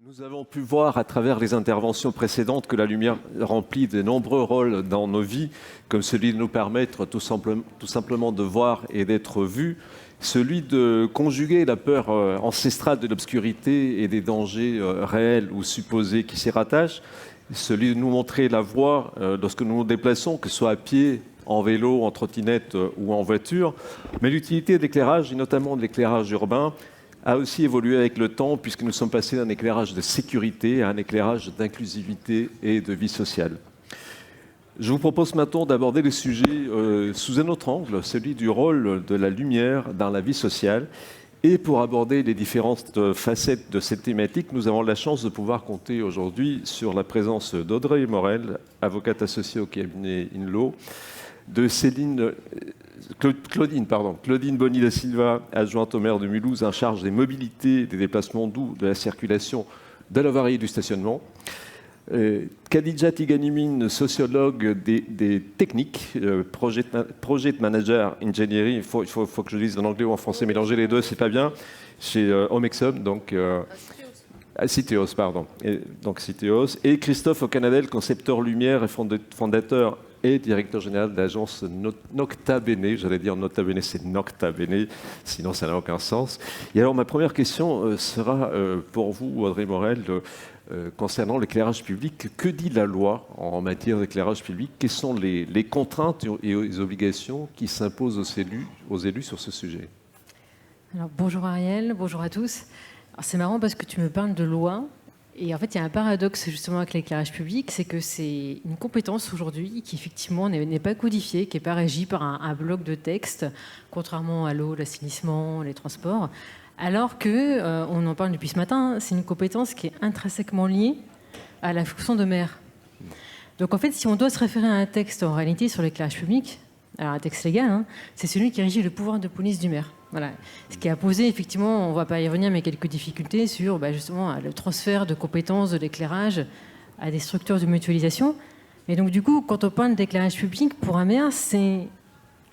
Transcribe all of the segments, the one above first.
Nous avons pu voir à travers les interventions précédentes que la lumière remplit de nombreux rôles dans nos vies, comme celui de nous permettre tout simplement de voir et d'être vus, celui de conjuguer la peur ancestrale de l'obscurité et des dangers réels ou supposés qui s'y rattachent, celui de nous montrer la voie lorsque nous nous déplaçons, que ce soit à pied, en vélo, en trottinette ou en voiture, mais l'utilité de l'éclairage, et notamment de l'éclairage urbain, a aussi évolué avec le temps, puisque nous sommes passés d'un éclairage de sécurité à un éclairage d'inclusivité et de vie sociale. Je vous propose maintenant d'aborder le sujet sous un autre angle, celui du rôle de la lumière dans la vie sociale. Et pour aborder les différentes facettes de cette thématique, nous avons la chance de pouvoir compter aujourd'hui sur la présence d'Audrey Morel, avocate associée au cabinet Inlo, de Claudine Bonny da Silva, adjointe au maire de Mulhouse, en charge des mobilités, des déplacements doux, de la circulation, de l'avarie et du stationnement. Khadija Tiganimine, sociologue des techniques, project manager engineering, il faut que je le dise en anglais ou en français, mélanger les deux, c'est pas bien, chez Omexom, donc Citeos, pardon. Citeos. Et Christophe Ocanadel, concepteur lumière et fondateur et directeur général de l'agence Nocta Bene. J'allais dire Nota Bene, c'est Nocta Bene, sinon ça n'a aucun sens. Et alors ma première question sera pour vous, Audrey Morel, concernant l'éclairage public. Que dit la loi en matière d'éclairage public? Quelles sont les contraintes et les obligations qui s'imposent aux élus sur ce sujet? Alors, bonjour Ariel, bonjour à tous. C'est marrant parce que tu me parles de loi. Et en fait, il y a un paradoxe justement avec l'éclairage public, c'est que c'est une compétence aujourd'hui qui effectivement n'est pas codifiée, qui n'est pas régie par un bloc de texte, contrairement à l'eau, l'assainissement, les transports. Alors qu'on en parle depuis ce matin, c'est une compétence qui est intrinsèquement liée à la fonction de maire. Donc en fait, si on doit se référer à un texte en réalité sur l'éclairage public, alors un texte légal, c'est celui qui régit le pouvoir de police du maire. Voilà. Ce qui a posé, effectivement, on ne va pas y revenir, mais quelques difficultés sur justement le transfert de compétences de l'éclairage à des structures de mutualisation. Et donc, du coup, quand on parle d'éclairage public, pour un maire, c'est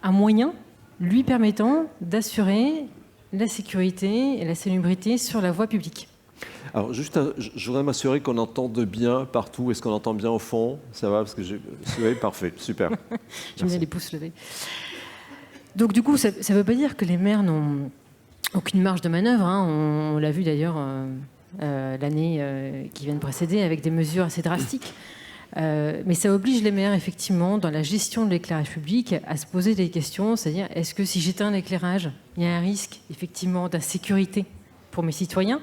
un moyen lui permettant d'assurer la sécurité et la salubrité sur la voie publique. Alors, juste, je voudrais m'assurer qu'on entende bien partout. Est-ce qu'on entend bien au fond? Ça va? Parce que oui, parfait, super. J'aime bien les pouces levés. Donc du coup, ça ne veut pas dire que les maires n'ont aucune marge de manœuvre. On l'a vu d'ailleurs l'année qui vient de précéder avec des mesures assez drastiques. Mais ça oblige les maires, effectivement, dans la gestion de l'éclairage public, à se poser des questions. C'est-à-dire, est-ce que si j'éteins l'éclairage, il y a un risque, effectivement, d'insécurité pour mes citoyens?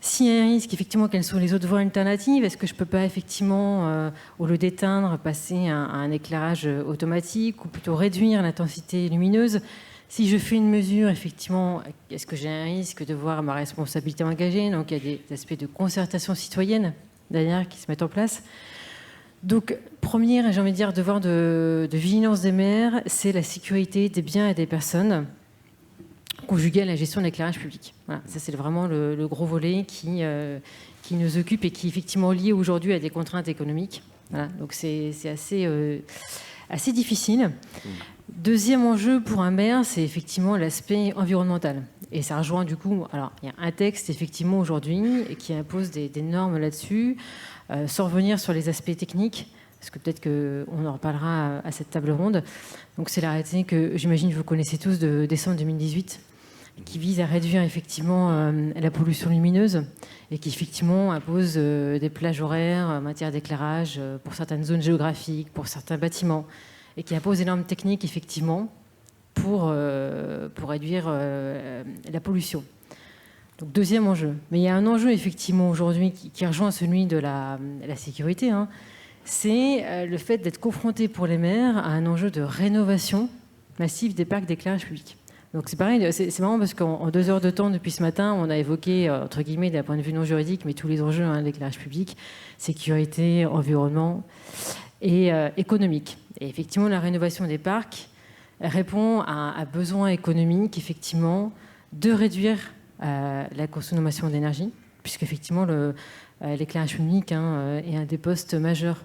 S'il y a un risque, effectivement, quelles sont les autres voies alternatives? Est-ce que je ne peux pas, effectivement, au lieu d'éteindre, passer à un éclairage automatique ou plutôt réduire l'intensité lumineuse? Si je fais une mesure, effectivement, est-ce que j'ai un risque de voir ma responsabilité engagée? Donc, il y a des aspects de concertation citoyenne, derrière, qui se mettent en place. Donc, première, j'ai envie de dire, devoir de vigilance des maires, c'est la sécurité des biens et des personnes, conjugué à la gestion de l'éclairage public. Voilà, ça c'est vraiment le gros volet qui nous occupe et qui est effectivement lié aujourd'hui à des contraintes économiques. Voilà, donc c'est assez difficile. Deuxième enjeu pour un maire, c'est effectivement l'aspect environnemental. Et ça rejoint du coup, alors il y a un texte effectivement aujourd'hui qui impose des normes là-dessus, sans revenir sur les aspects techniques, parce que peut-être qu'on en reparlera à cette table ronde. Donc c'est l'arrêté que j'imagine que vous connaissez tous de décembre 2018, qui vise à réduire effectivement la pollution lumineuse et qui effectivement impose des plages horaires en matière d'éclairage pour certaines zones géographiques, pour certains bâtiments, et qui impose des normes techniques effectivement pour réduire la pollution. Donc deuxième enjeu. Mais il y a un enjeu effectivement aujourd'hui qui rejoint celui de la sécurité, c'est le fait d'être confronté pour les maires à un enjeu de rénovation massive des parcs d'éclairage public. Donc c'est pareil, c'est marrant parce qu'en 2 heures de temps depuis ce matin, on a évoqué, entre guillemets, d'un point de vue non juridique, mais tous les enjeux de l'éclairage public, sécurité, environnement et économique. Et effectivement, la rénovation des parcs répond à un besoin économique, effectivement, de réduire la consommation d'énergie, puisqu'effectivement, l'éclairage public est un des postes majeurs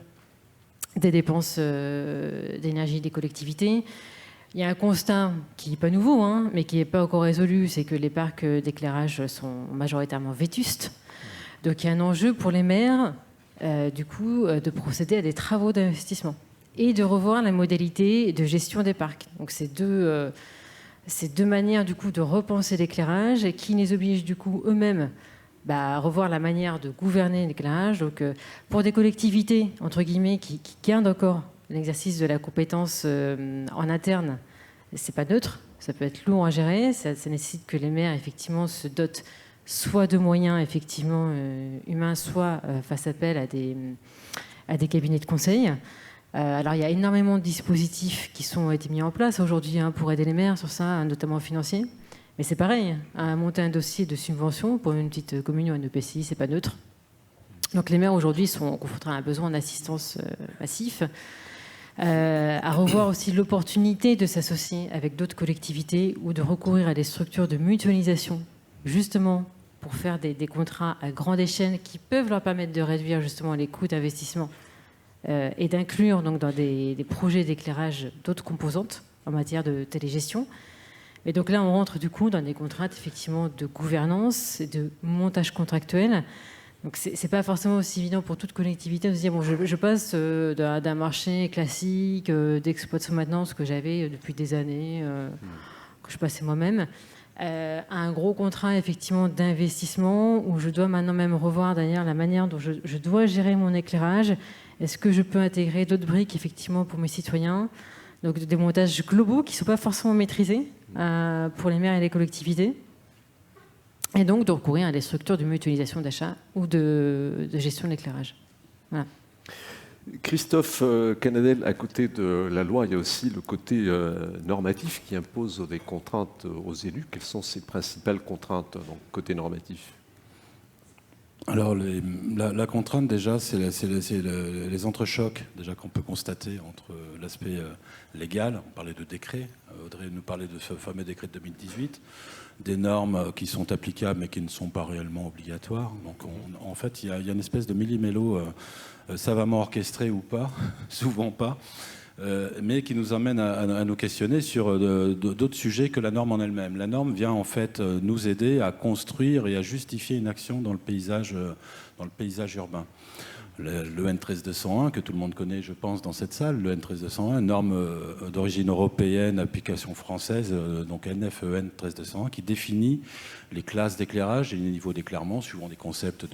des dépenses d'énergie des collectivités. Il y a un constat qui n'est pas nouveau, mais qui n'est pas encore résolu, c'est que les parcs d'éclairage sont majoritairement vétustes. Donc il y a un enjeu pour les maires, du coup, de procéder à des travaux d'investissement et de revoir la modalité de gestion des parcs. Donc ces deux manières du coup de repenser l'éclairage et qui les obligent du coup eux-mêmes à revoir la manière de gouverner l'éclairage. Donc pour des collectivités entre guillemets qui gardent encore l'exercice de la compétence en interne, c'est pas neutre, ça peut être lourd à gérer, ça nécessite que les maires effectivement se dotent soit de moyens effectivement humains, soit fassent appel à des cabinets de conseil. Alors il y a énormément de dispositifs qui ont été mis en place aujourd'hui pour aider les maires sur ça, notamment financiers. Mais c'est pareil, monter un dossier de subvention pour une petite commune ou un EPCI, c'est pas neutre. Donc les maires aujourd'hui sont confrontés à un besoin d'assistance massif, à revoir aussi l'opportunité de s'associer avec d'autres collectivités ou de recourir à des structures de mutualisation, justement pour faire des contrats à grande échelle qui peuvent leur permettre de réduire justement les coûts d'investissement et d'inclure donc dans des projets d'éclairage d'autres composantes en matière de télégestion. Et donc là, on rentre du coup dans des contraintes effectivement de gouvernance et de montage contractuel. Donc c'est pas forcément aussi évident pour toute collectivité de se dire bon, je passe d'un marché classique d'exploitation maintenance que j'avais depuis des années, que je passais moi-même, à un gros contrat effectivement d'investissement où je dois maintenant même revoir d'ailleurs la manière dont je dois gérer mon éclairage. Est-ce que je peux intégrer d'autres briques effectivement pour mes citoyens? Donc des montages globaux qui ne sont pas forcément maîtrisés pour les maires et les collectivités. Et donc de recourir à des structures de mutualisation d'achat ou de gestion de l'éclairage. Voilà. Christophe Canadel, à côté de la loi, il y a aussi le côté normatif qui impose des contraintes aux élus. Quelles sont ces principales contraintes, donc, côté normatif? Alors, la contrainte, déjà, c'est les entrechocs déjà qu'on peut constater entre l'aspect légal, on parlait de décret, Audrey nous parlait de ce fameux décret de 2018, des normes qui sont applicables mais qui ne sont pas réellement obligatoires. Donc, en fait, il y a une espèce de millimélo savamment orchestré ou pas, souvent pas, mais qui nous amène à nous questionner sur d'autres sujets que la norme en elle-même. La norme vient en fait nous aider à construire et à justifier une action dans le paysage urbain. Le N13201, que tout le monde connaît, je pense, dans cette salle, le N13201, norme d'origine européenne, application française, donc NFEN 13201, qui définit les classes d'éclairage et les niveaux d'éclairement, suivant des concepts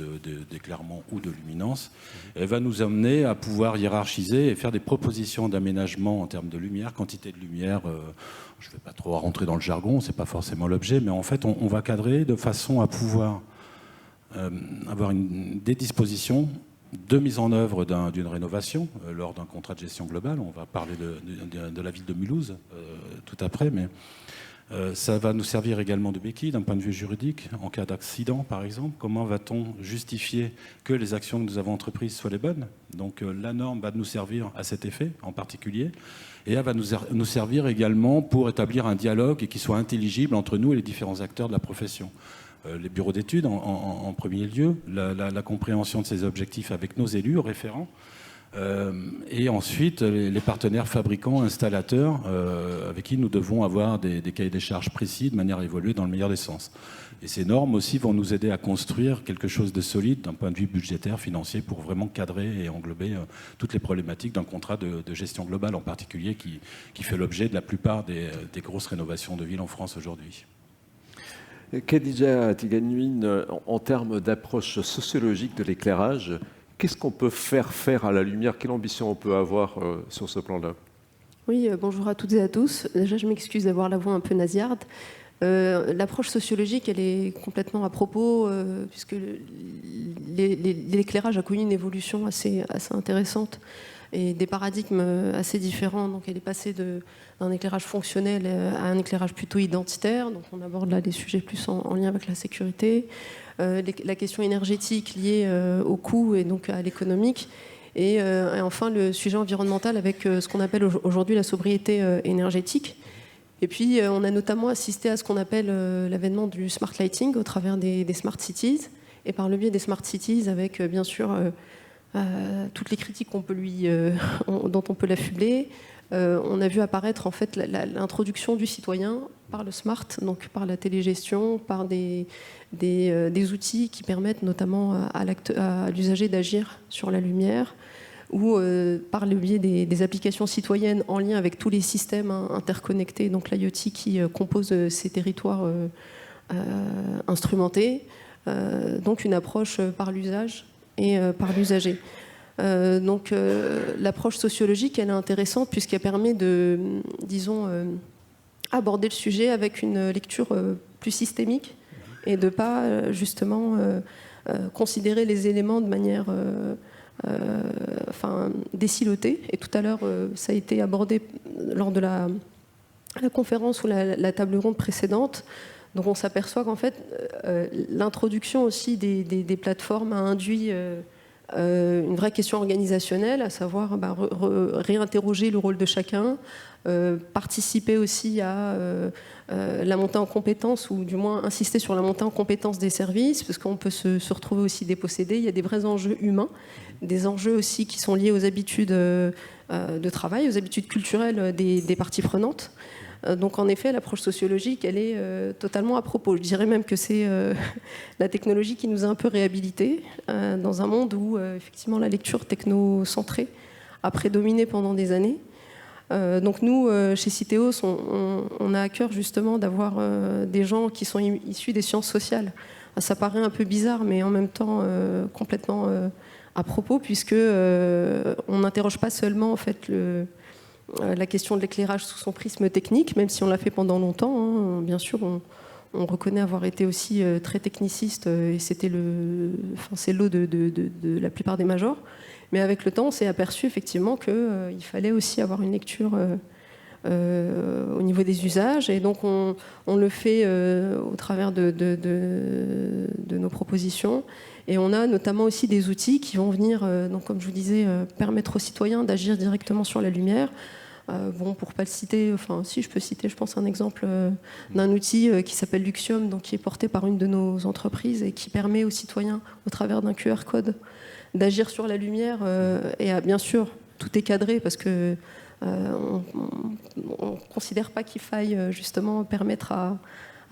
d'éclairement ou de luminance. Elle va nous amener à pouvoir hiérarchiser et faire des propositions d'aménagement en termes de lumière, quantité de lumière. Je ne vais pas trop rentrer dans le jargon, ce n'est pas forcément l'objet, mais en fait, on va cadrer de façon à pouvoir avoir des dispositions de mise en œuvre d'une rénovation lors d'un contrat de gestion globale. On va parler de la ville de Mulhouse tout après, mais ça va nous servir également de béquille d'un point de vue juridique en cas d'accident, par exemple. Comment va-t-on justifier que les actions que nous avons entreprises soient les bonnes? Donc la norme va nous servir à cet effet en particulier, et elle va nous servir également pour établir un dialogue et qui soit intelligible entre nous et les différents acteurs de la profession. Les bureaux d'études en premier lieu, la compréhension de ces objectifs avec nos élus référents, et ensuite les partenaires fabricants, installateurs, avec qui nous devons avoir des cahiers des charges précis de manière à évoluer dans le meilleur des sens. Et ces normes aussi vont nous aider à construire quelque chose de solide d'un point de vue budgétaire, financier, pour vraiment cadrer et englober toutes les problématiques d'un contrat de gestion globale en particulier qui fait l'objet de la plupart des grosses rénovations de villes en France aujourd'hui. Khadija Tiganouine, en termes d'approche sociologique de l'éclairage, qu'est-ce qu'on peut faire à la lumière? Quelle ambition on peut avoir sur ce plan-là? Oui, bonjour à toutes et à tous. Déjà, je m'excuse d'avoir la voix un peu nasillarde. L'approche sociologique, elle est complètement à propos, puisque l'éclairage a connu une évolution assez intéressante et des paradigmes assez différents. Donc, elle est passée d'un éclairage fonctionnel à un éclairage plutôt identitaire. Donc, on aborde là des sujets plus en lien avec la sécurité, la question énergétique liée au coût et donc à l'économique. Et enfin, le sujet environnemental avec ce qu'on appelle aujourd'hui la sobriété énergétique. Et puis, on a notamment assisté à ce qu'on appelle l'avènement du smart lighting au travers des smart cities. Et par le biais des smart cities, avec bien sûr toutes les critiques dont on peut l'affubler, on a vu apparaître en fait l'introduction du citoyen par le smart, donc par la télégestion, par des outils qui permettent notamment à l'usager d'agir sur la lumière, ou par le biais des applications citoyennes en lien avec tous les systèmes interconnectés, donc l'IoT qui compose ces territoires instrumentés. Donc une approche par l'usage et par l'usager. Donc l'approche sociologique, elle est intéressante puisqu'elle permet de, disons, aborder le sujet avec une lecture plus systémique et de ne pas justement considérer les éléments de manière décilotée. Et tout à l'heure, ça a été abordé lors de la conférence ou la table ronde précédente. Donc on s'aperçoit qu'en fait, l'introduction aussi des plateformes a induit une vraie question organisationnelle, à savoir réinterroger le rôle de chacun, participer aussi à la montée en compétences, ou du moins insister sur la montée en compétences des services, parce qu'on peut se retrouver aussi dépossédé. Il y a des vrais enjeux humains, des enjeux aussi qui sont liés aux habitudes de travail, aux habitudes culturelles des parties prenantes. Donc en effet, l'approche sociologique, elle est totalement à propos. Je dirais même que c'est la technologie qui nous a un peu réhabilités dans un monde où effectivement la lecture technocentrée a prédominé pendant des années. Donc nous, chez Citeos, on a à cœur justement d'avoir des gens qui sont issus des sciences sociales. Ça paraît un peu bizarre, mais en même temps complètement à propos, puisque on n'interroge pas seulement en fait la question de l'éclairage sous son prisme technique, même si on l'a fait pendant longtemps. Hein. Bien sûr, on reconnaît avoir été aussi très techniciste, et c'était c'est l'eau de la plupart des majors. Mais avec le temps, on s'est aperçu effectivement qu'il fallait aussi avoir une lecture au niveau des usages. Et donc, on le fait au travers de nos propositions. Et on a notamment aussi des outils qui vont venir, donc, comme je vous disais, permettre aux citoyens d'agir directement sur la lumière. Pour ne pas le citer, enfin si je peux citer, je pense, un exemple d'un outil qui s'appelle Luxium, donc, qui est porté par une de nos entreprises et qui permet aux citoyens, au travers d'un QR code, d'agir sur la lumière. Et bien sûr, tout est cadré parce que on ne considère pas qu'il faille justement permettre à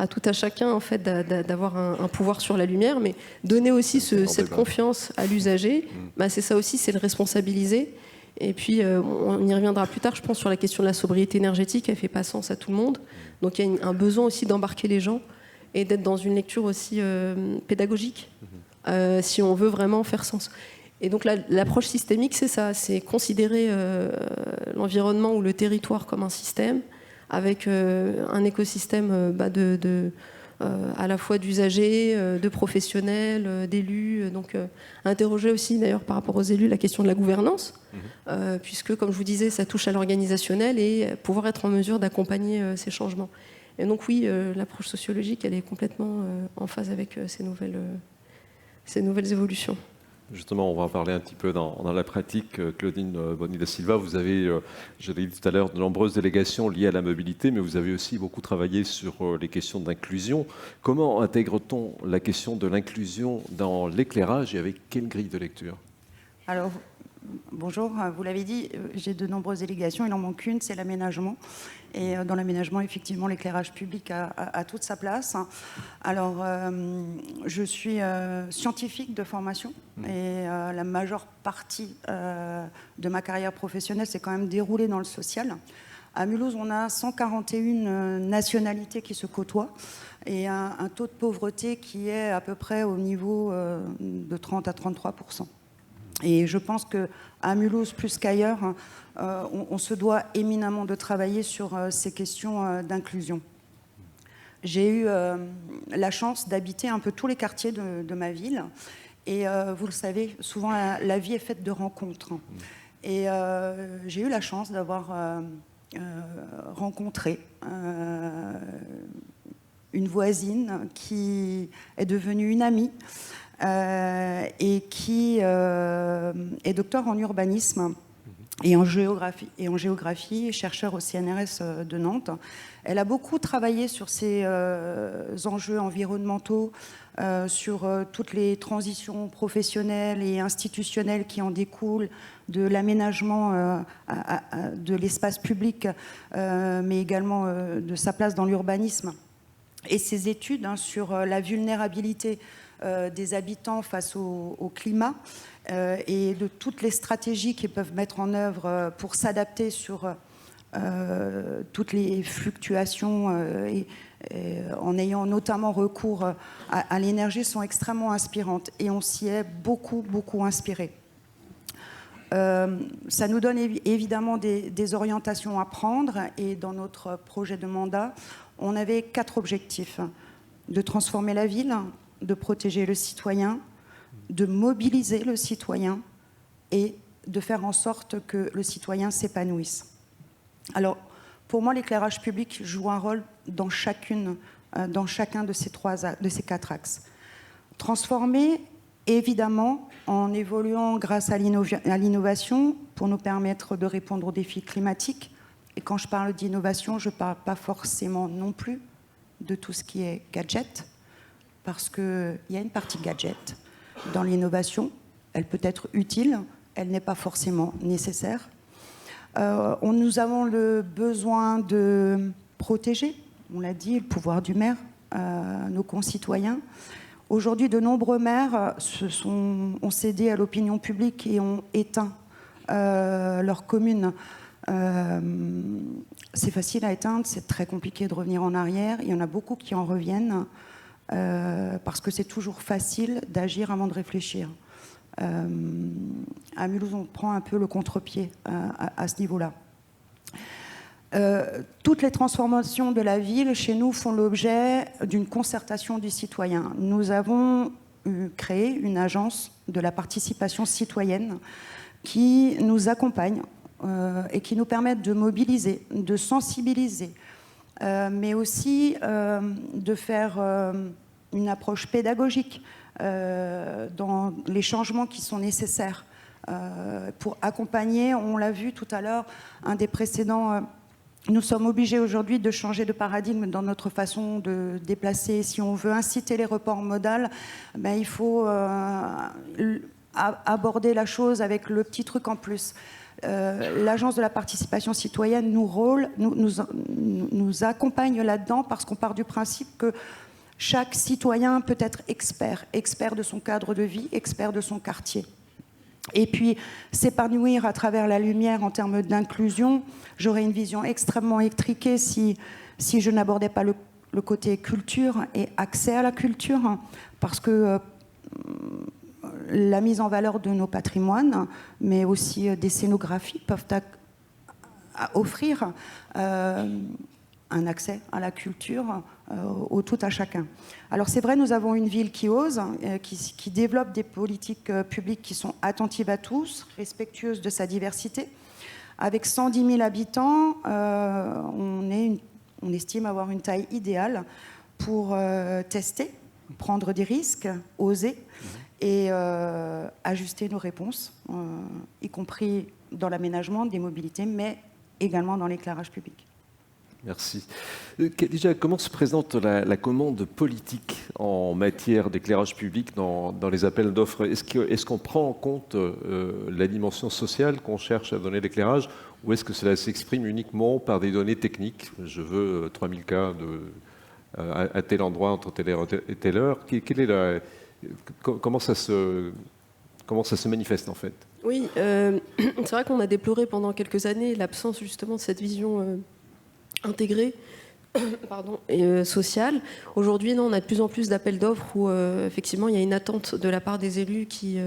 tout à chacun en fait d'avoir un pouvoir sur la lumière, mais donner aussi cette confiance à l'usager. C'est ça aussi, c'est le responsabiliser. Et puis on y reviendra plus tard, je pense, sur la question de la sobriété énergétique. Elle ne fait pas sens à tout le monde, donc il y a un besoin aussi d'embarquer les gens et d'être dans une lecture aussi pédagogique, si on veut vraiment faire sens. Et donc l'approche systémique, c'est ça, c'est considérer l'environnement ou le territoire comme un système, avec un écosystème à la fois d'usagers, de professionnels, d'élus. Donc interroger aussi, d'ailleurs, par rapport aux élus, la question de la gouvernance, puisque, comme je vous disais, ça touche à l'organisationnel et pouvoir être en mesure d'accompagner ces changements. Et donc oui, l'approche sociologique, elle est complètement en phase avec ces nouvelles évolutions. Justement, on va en parler un petit peu dans la pratique. Claudine Bonny da Silva, vous avez, je l'ai dit tout à l'heure, de nombreuses délégations liées à la mobilité, mais vous avez aussi beaucoup travaillé sur les questions d'inclusion. Comment intègre-t-on la question de l'inclusion dans l'éclairage et avec quelle grille de lecture ? Alors, bonjour, vous l'avez dit, j'ai de nombreuses délégations, il en manque une, c'est l'aménagement. Et dans l'aménagement, effectivement, l'éclairage public a toute sa place. Alors, je suis scientifique de formation et la majeure partie de ma carrière professionnelle s'est quand même déroulée dans le social. À Mulhouse, on a 141 nationalités qui se côtoient et un taux de pauvreté qui est à peu près au niveau de 30 à 33%. Et je pense qu'à Mulhouse, plus qu'ailleurs, on se doit éminemment de travailler sur ces questions d'inclusion. J'ai eu la chance d'habiter un peu tous les quartiers de ma ville. Et vous le savez, souvent la vie est faite de rencontres. Et j'ai eu la chance d'avoir rencontré une voisine qui est devenue une amie. Et qui est docteur en urbanisme et en géographie, chercheur au CNRS de Nantes. Elle a beaucoup travaillé sur ces enjeux environnementaux, sur toutes les transitions professionnelles et institutionnelles qui en découlent, de l'aménagement de l'espace public, mais également de sa place dans l'urbanisme. Et ses études sur la vulnérabilité des habitants face au climat et de toutes les stratégies qu'ils peuvent mettre en œuvre pour s'adapter sur toutes les fluctuations en ayant notamment recours à l'énergie sont extrêmement inspirantes et on s'y est beaucoup inspiré. Ça nous donne évidemment des orientations à prendre et dans notre projet de mandat, on avait 4 objectifs: de transformer la ville, de protéger le citoyen, de mobiliser le citoyen et de faire en sorte que le citoyen s'épanouisse. Alors, pour moi, l'éclairage public joue un rôle dans chacun de ces 4 axes. Transformer, évidemment, en évoluant grâce à l'innovation pour nous permettre de répondre aux défis climatiques. Et quand je parle d'innovation, je ne parle pas forcément non plus de tout ce qui est gadget, parce qu'il y a une partie gadget dans l'innovation. Elle peut être utile, elle n'est pas forcément nécessaire. Nous avons le besoin de protéger, on l'a dit, le pouvoir du maire, nos concitoyens. Aujourd'hui, de nombreux maires ont cédé à l'opinion publique et ont éteint leur commune. C'est facile à éteindre, c'est très compliqué de revenir en arrière. Il y en a beaucoup qui en reviennent parce que c'est toujours facile d'agir avant de réfléchir. À Mulhouse, on prend un peu le contre-pied à ce niveau-là. Toutes les transformations de la ville, chez nous, font l'objet d'une concertation du citoyen. Nous avons créé une agence de la participation citoyenne qui nous accompagne et qui nous permet de mobiliser, de sensibiliser, mais aussi de faire une approche pédagogique dans les changements qui sont nécessaires pour accompagner. On l'a vu tout à l'heure, un des précédents. Nous sommes obligés aujourd'hui de changer de paradigme dans notre façon de déplacer. Si on veut inciter les reports modaux, il faut aborder la chose avec le petit truc en plus. L'agence de la participation citoyenne nous accompagne là-dedans parce qu'on part du principe que chaque citoyen peut être expert de son cadre de vie, expert de son quartier. Et puis, s'épanouir à travers la lumière en termes d'inclusion, j'aurais une vision extrêmement étriquée si je n'abordais pas le côté culture et accès à la culture, parce que la mise en valeur de nos patrimoines, mais aussi des scénographies, peuvent offrir un accès à la culture au tout à chacun. Alors c'est vrai, nous avons une ville qui ose, qui développe des politiques publiques qui sont attentives à tous, respectueuses de sa diversité. Avec 110 000 habitants, on estime avoir une taille idéale pour tester, prendre des risques, oser et ajuster nos réponses, y compris dans l'aménagement des mobilités, mais également dans l'éclairage public. Merci. Déjà, comment se présente la commande politique en matière d'éclairage public dans les appels d'offres? Est-ce qu'on prend en compte la dimension sociale qu'on cherche à donner l'éclairage, ou est-ce que cela s'exprime uniquement par des données techniques? Je veux 3000 cas à tel endroit, entre telle heure et telle heure. Comment ça se manifeste en fait? Oui, c'est vrai qu'on a déploré pendant quelques années l'absence justement de cette vision intégrée et sociale. Aujourd'hui, on a de plus en plus d'appels d'offres où effectivement il y a une attente de la part des élus qui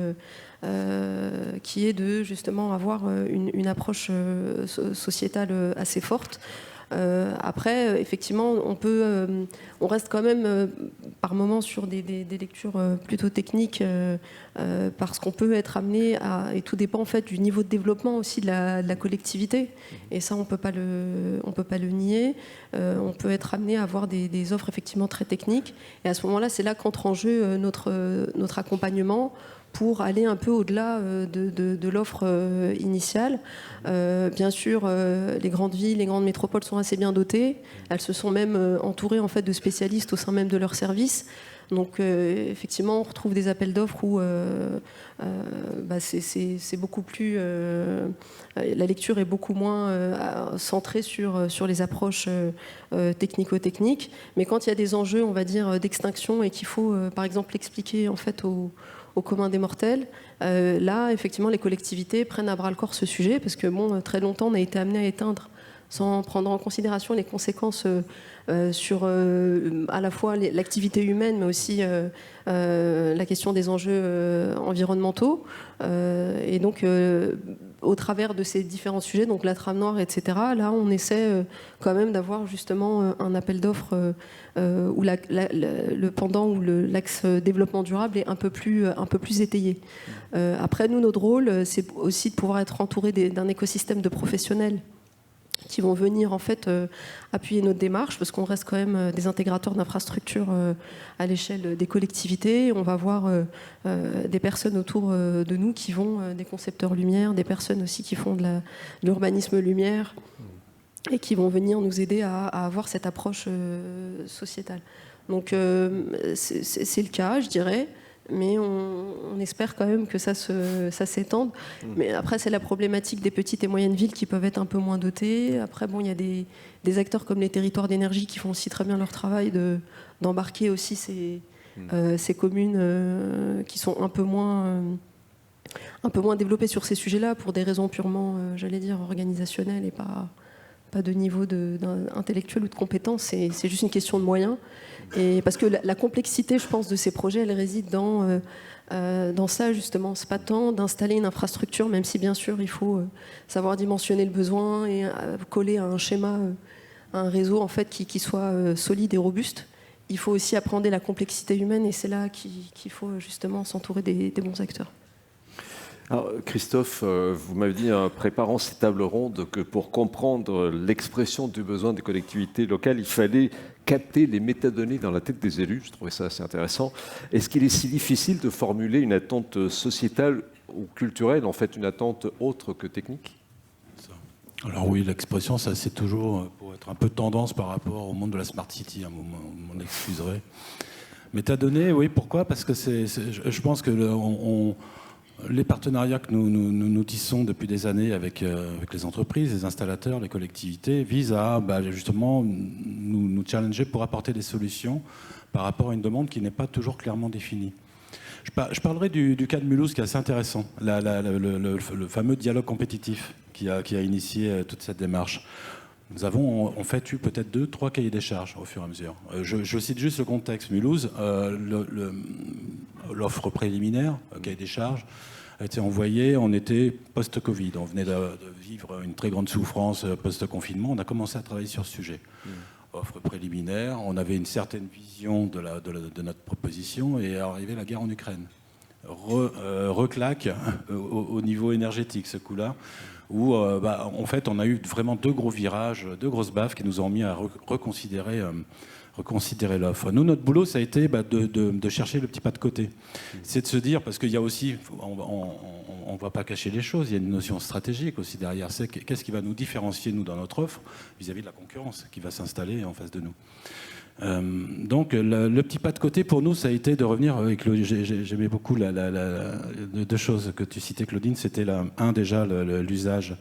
est de justement avoir une approche sociétale assez forte. Après, effectivement, on reste quand même par moments sur des lectures plutôt techniques parce qu'on peut être amené et tout dépend en fait du niveau de développement aussi de la collectivité. Et ça, on peut pas le nier. On peut être amené à avoir des offres effectivement très techniques. Et à ce moment-là, c'est là qu'entre en jeu notre accompagnement pour aller un peu au-delà de l'offre initiale. Bien sûr, les grandes villes, les grandes métropoles sont assez bien dotées. Elles se sont même entourées en fait, de spécialistes au sein même de leurs services. Donc effectivement, on retrouve des appels d'offres où c'est beaucoup plus... la lecture est beaucoup moins centrée sur les approches technico-techniques. Mais quand il y a des enjeux, on va dire, d'extinction et qu'il faut, par exemple, expliquer en fait, au commun des mortels, là, effectivement, les collectivités prennent à bras-le-corps ce sujet parce que bon, très longtemps, on a été amené à éteindre sans prendre en considération les conséquences sur à la fois l'activité humaine, mais aussi la question des enjeux environnementaux. Et donc, au travers de ces différents sujets, donc la trame noire, etc., là, on essaie quand même d'avoir justement un appel d'offres où le pendant ou l'axe développement durable est un peu plus étayé. Après, nous, notre rôle, c'est aussi de pouvoir être entouré d'un écosystème de professionnels qui vont venir en fait appuyer notre démarche parce qu'on reste quand même des intégrateurs d'infrastructures à l'échelle des collectivités. On va avoir des personnes autour de nous qui vont, des concepteurs lumière, des personnes aussi qui font de l'urbanisme lumière et qui vont venir nous aider à avoir cette approche sociétale. Donc c'est le cas, je dirais. Mais on espère quand même que ça s'étende. Mais après, c'est la problématique des petites et moyennes villes qui peuvent être un peu moins dotées. Après, bon, il y a des acteurs comme les territoires d'énergie qui font aussi très bien leur travail d'embarquer aussi ces communes qui sont un peu moins développées sur ces sujets-là pour des raisons purement, j'allais dire, organisationnelles et pas de niveau intellectuel ou de compétence. C'est juste une question de moyens. Et parce que la complexité, je pense, de ces projets, elle réside dans ça, justement. C'est pas tant d'installer une infrastructure, même si, bien sûr, il faut savoir dimensionner le besoin et coller à un schéma, à un réseau, en fait, qui soit solide et robuste. Il faut aussi appréhender la complexité humaine et c'est là qu'il faut, justement, s'entourer des bons acteurs. Alors, Christophe, vous m'avez dit en préparant ces tables rondes que pour comprendre l'expression du besoin des collectivités locales, il fallait capter les métadonnées dans la tête des élus. Je trouvais ça assez intéressant. Est-ce qu'il est si difficile de formuler une attente sociétale ou culturelle, en fait une attente autre que technique ? Alors oui, l'expression, ça c'est toujours pour être un peu tendance par rapport au monde de la Smart City, hein, vous m'en excuserez. Métadonnées, oui, pourquoi ? Parce que je pense que les partenariats que nous tissons depuis des années avec les entreprises, les installateurs, les collectivités, visent à justement nous challenger pour apporter des solutions par rapport à une demande qui n'est pas toujours clairement définie. Je parlerai du cas de Mulhouse qui est assez intéressant, le fameux dialogue compétitif qui a initié toute cette démarche. Nous avons en fait eu peut-être 2-3 cahiers des charges au fur et à mesure. Je cite juste le contexte. Mulhouse, l'offre préliminaire, cahier des charges, a été envoyée, on était post-Covid, on venait de vivre une très grande souffrance post-confinement, on a commencé à travailler sur ce sujet. Offre préliminaire, on avait une certaine vision de notre proposition et est arrivée la guerre en Ukraine. Reclaque au niveau énergétique ce coup-là, où en fait on a eu vraiment 2 gros virages, 2 grosses baffes qui nous ont mis à reconsidérer l'offre. Nous, notre boulot, ça a été de chercher le petit pas de côté. C'est de se dire, parce qu'il y a aussi, on ne va pas cacher les choses, il y a une notion stratégique aussi derrière. C'est qu'est-ce qui va nous différencier, nous, dans notre offre, vis-à-vis de la concurrence qui va s'installer en face de nous. Donc le petit pas de côté pour nous, ça a été de revenir avec j'aimais beaucoup 2 choses que tu citais, Claudine. C'était déjà l'usage,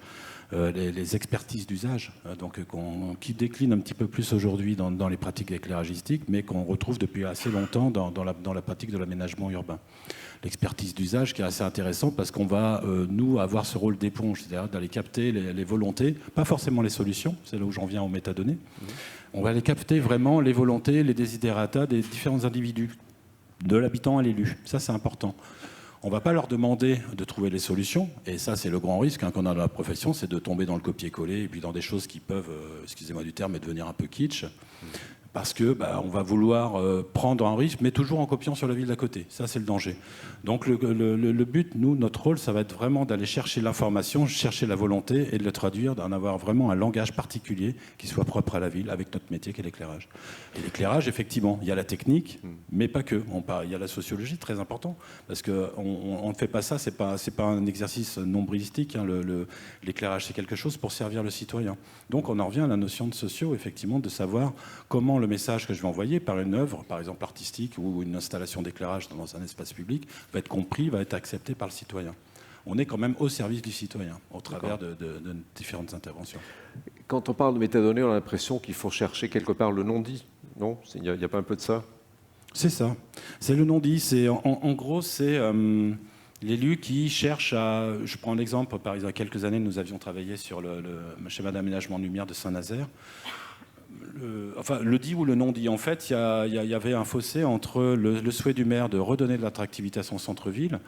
les expertises d'usage, qui déclinent un petit peu plus aujourd'hui dans les pratiques d'éclairagistique, mais qu'on retrouve depuis assez longtemps dans la pratique de l'aménagement urbain. L'expertise d'usage qui est assez intéressant parce qu'on va, nous, avoir ce rôle d'éponge, c'est-à-dire d'aller capter les volontés, pas forcément les solutions, c'est là où j'en viens aux métadonnées. On va aller capter vraiment les volontés, les desiderata des différents individus, de l'habitant à l'élu. Ça, c'est important. On ne va pas leur demander de trouver les solutions, et ça, c'est le grand risque qu'on a dans la profession, c'est de tomber dans le copier-coller et puis dans des choses qui peuvent, excusez-moi du terme, mais devenir un peu kitsch. parce que on va vouloir prendre un risque, mais toujours en copiant sur la ville d'à côté. Ça, c'est le danger. Donc le but, notre rôle, ça va être vraiment d'aller chercher l'information, chercher la volonté et de le traduire, d'en avoir vraiment un langage particulier qui soit propre à la ville, avec notre métier qui est l'éclairage. Et l'éclairage, effectivement, il y a la technique, mais pas que. Il y a la sociologie, très important, parce qu'on ne fait pas ça, c'est pas un exercice nombrilistique. Hein, l'éclairage, c'est quelque chose pour servir le citoyen. Donc on en revient à la notion de socio, effectivement, de savoir comment le message que je vais envoyer par une œuvre, par exemple artistique ou une installation d'éclairage dans un espace public, va être compris, va être accepté par le citoyen. On est quand même au service du citoyen, au travers de différentes interventions. Quand on parle de métadonnées, on a l'impression qu'il faut chercher quelque part le non-dit. Non ? Il n'y a pas un peu de ça ? C'est ça. C'est le non-dit. En gros, c'est l'élu qui cherche à... Je prends l'exemple, par exemple, il y a quelques années, nous avions travaillé sur le schéma d'aménagement de lumière de Saint-Nazaire. Le dit ou le non-dit. En fait, il y avait un fossé entre le souhait du maire de redonner de l'attractivité à son centre-ville,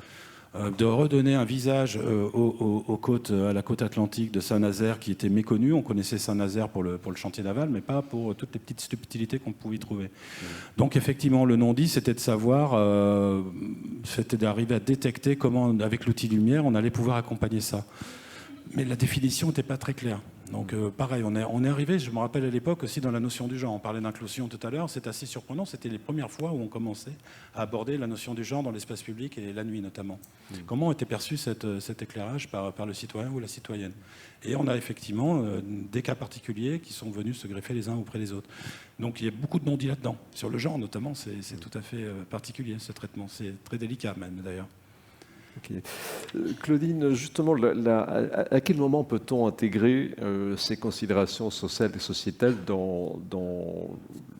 de redonner un visage à la côte atlantique de Saint-Nazaire qui était méconnue. On connaissait Saint-Nazaire pour le chantier naval, mais pas pour toutes les petites subtilités qu'on pouvait y trouver. Donc effectivement, le non-dit, c'était de savoir, c'était d'arriver à détecter comment, avec l'outil lumière, on allait pouvoir accompagner ça. Mais la définition n'était pas très claire. Donc pareil, on est arrivé, je me rappelle à l'époque aussi dans la notion du genre, on parlait d'inclusion tout à l'heure, c'est assez surprenant, c'était les premières fois où on commençait à aborder la notion du genre dans l'espace public et la nuit notamment. Comment était perçu cet éclairage par le citoyen ou la citoyenne? Et on a effectivement des cas particuliers qui sont venus se greffer les uns auprès des autres. Donc il y a beaucoup de non-dits là-dedans. Sur le genre notamment, c'est tout à fait particulier ce traitement, c'est très délicat même d'ailleurs. Okay. Claudine, justement, à quel moment peut-on intégrer ces considérations sociales et sociétales dans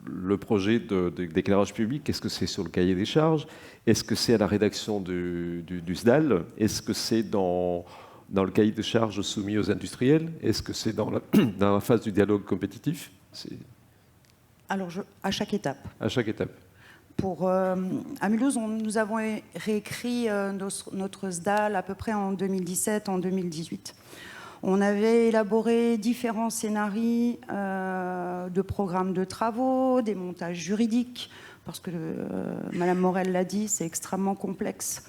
le projet d'éclairage public? Est-ce que c'est sur le cahier des charges? Est-ce que c'est à la rédaction du SDAL? Est-ce que c'est dans le cahier des charges soumis aux industriels? Est-ce que c'est dans la phase du dialogue compétitif? Alors, à chaque étape. À chaque étape. À Mulhouse, nous avons réécrit notre SDAL à peu près en 2017, en 2018. On avait élaboré différents scénarios de programmes de travaux, des montages juridiques, parce que Madame Morel l'a dit, c'est extrêmement complexe.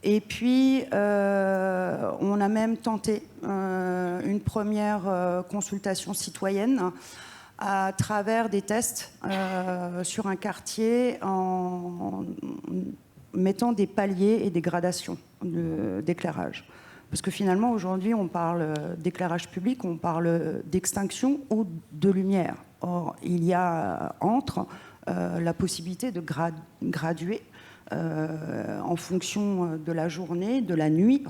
Et puis, on a même tenté une première consultation citoyenne à travers des tests sur un quartier en mettant des paliers et des gradations d'éclairage. Parce que finalement, aujourd'hui, on parle d'éclairage public, on parle d'extinction ou de lumière. Or, il y a entre la possibilité de graduer en fonction de la journée, de la nuit,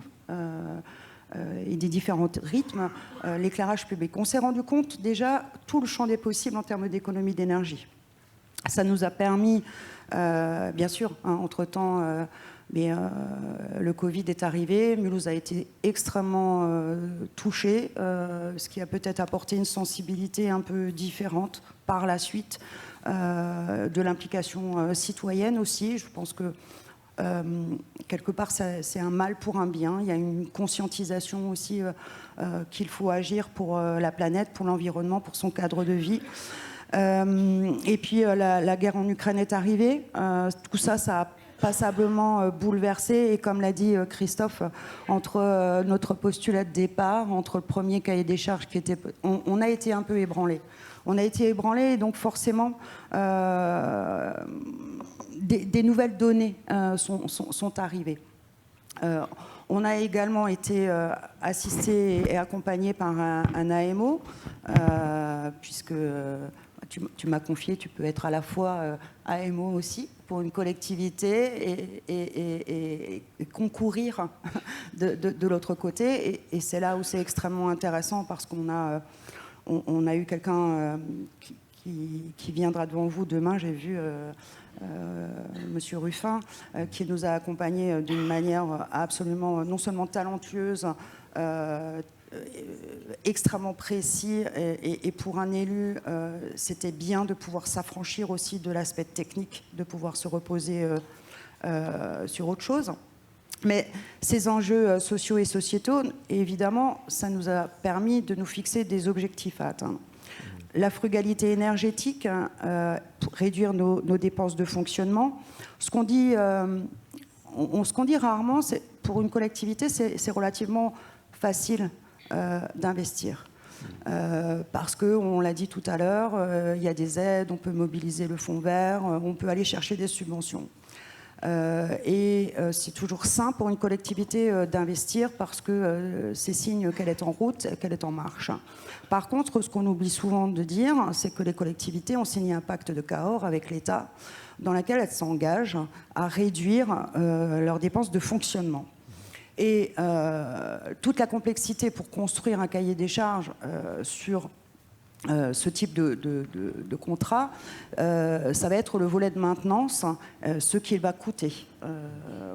et des différents rythmes, l'éclairage public. On s'est rendu compte déjà tout le champ des possibles en termes d'économie d'énergie. Ça nous a permis, bien sûr, hein, entre-temps, le Covid est arrivé, Mulhouse a été extrêmement touché, ce qui a peut-être apporté une sensibilité un peu différente par la suite, de l'implication citoyenne aussi. Je pense que quelque part, c'est un mal pour un bien. Il y a une conscientisation aussi qu'il faut agir pour la planète, pour l'environnement, pour son cadre de vie. Et puis, la guerre en Ukraine est arrivée. Tout ça, ça a passablement bouleversé. Et comme l'a dit Christophe, entre notre postulat de départ, entre le premier cahier des charges qui était... On a été un peu ébranlés. On a été ébranlés, et donc forcément... Des nouvelles données sont arrivées. On a également été assisté et accompagné par un AMO, puisque tu m'as confié, tu peux être à la fois AMO aussi pour une collectivité et concourir de l'autre côté. Et c'est là où c'est extrêmement intéressant parce qu'on a eu quelqu'un qui viendra devant vous demain, j'ai vu... Monsieur Ruffin, qui nous a accompagnés d'une manière absolument non seulement talentueuse, extrêmement précis, et pour un élu, c'était bien de pouvoir s'affranchir aussi de l'aspect technique, de pouvoir se reposer sur autre chose. Mais ces enjeux sociaux et sociétaux, évidemment, ça nous a permis de nous fixer des objectifs à atteindre. la frugalité énergétique, pour réduire nos dépenses de fonctionnement. Ce qu'on dit rarement, c'est pour une collectivité, c'est relativement facile d'investir. Parce qu'on l'a dit tout à l'heure, il y a des aides, on peut mobiliser le fonds vert, on peut aller chercher des subventions. Et c'est toujours sain pour une collectivité d'investir parce que c'est signe qu'elle est en route, qu'elle est en marche. Par contre, ce qu'on oublie souvent de dire, c'est que les collectivités ont signé un pacte de Cahors avec l'État dans lequel elles s'engagent à réduire leurs dépenses de fonctionnement. Et toute la complexité pour construire un cahier des charges sur ce type de contrat, ça va être le volet de maintenance, ce qu'il va coûter.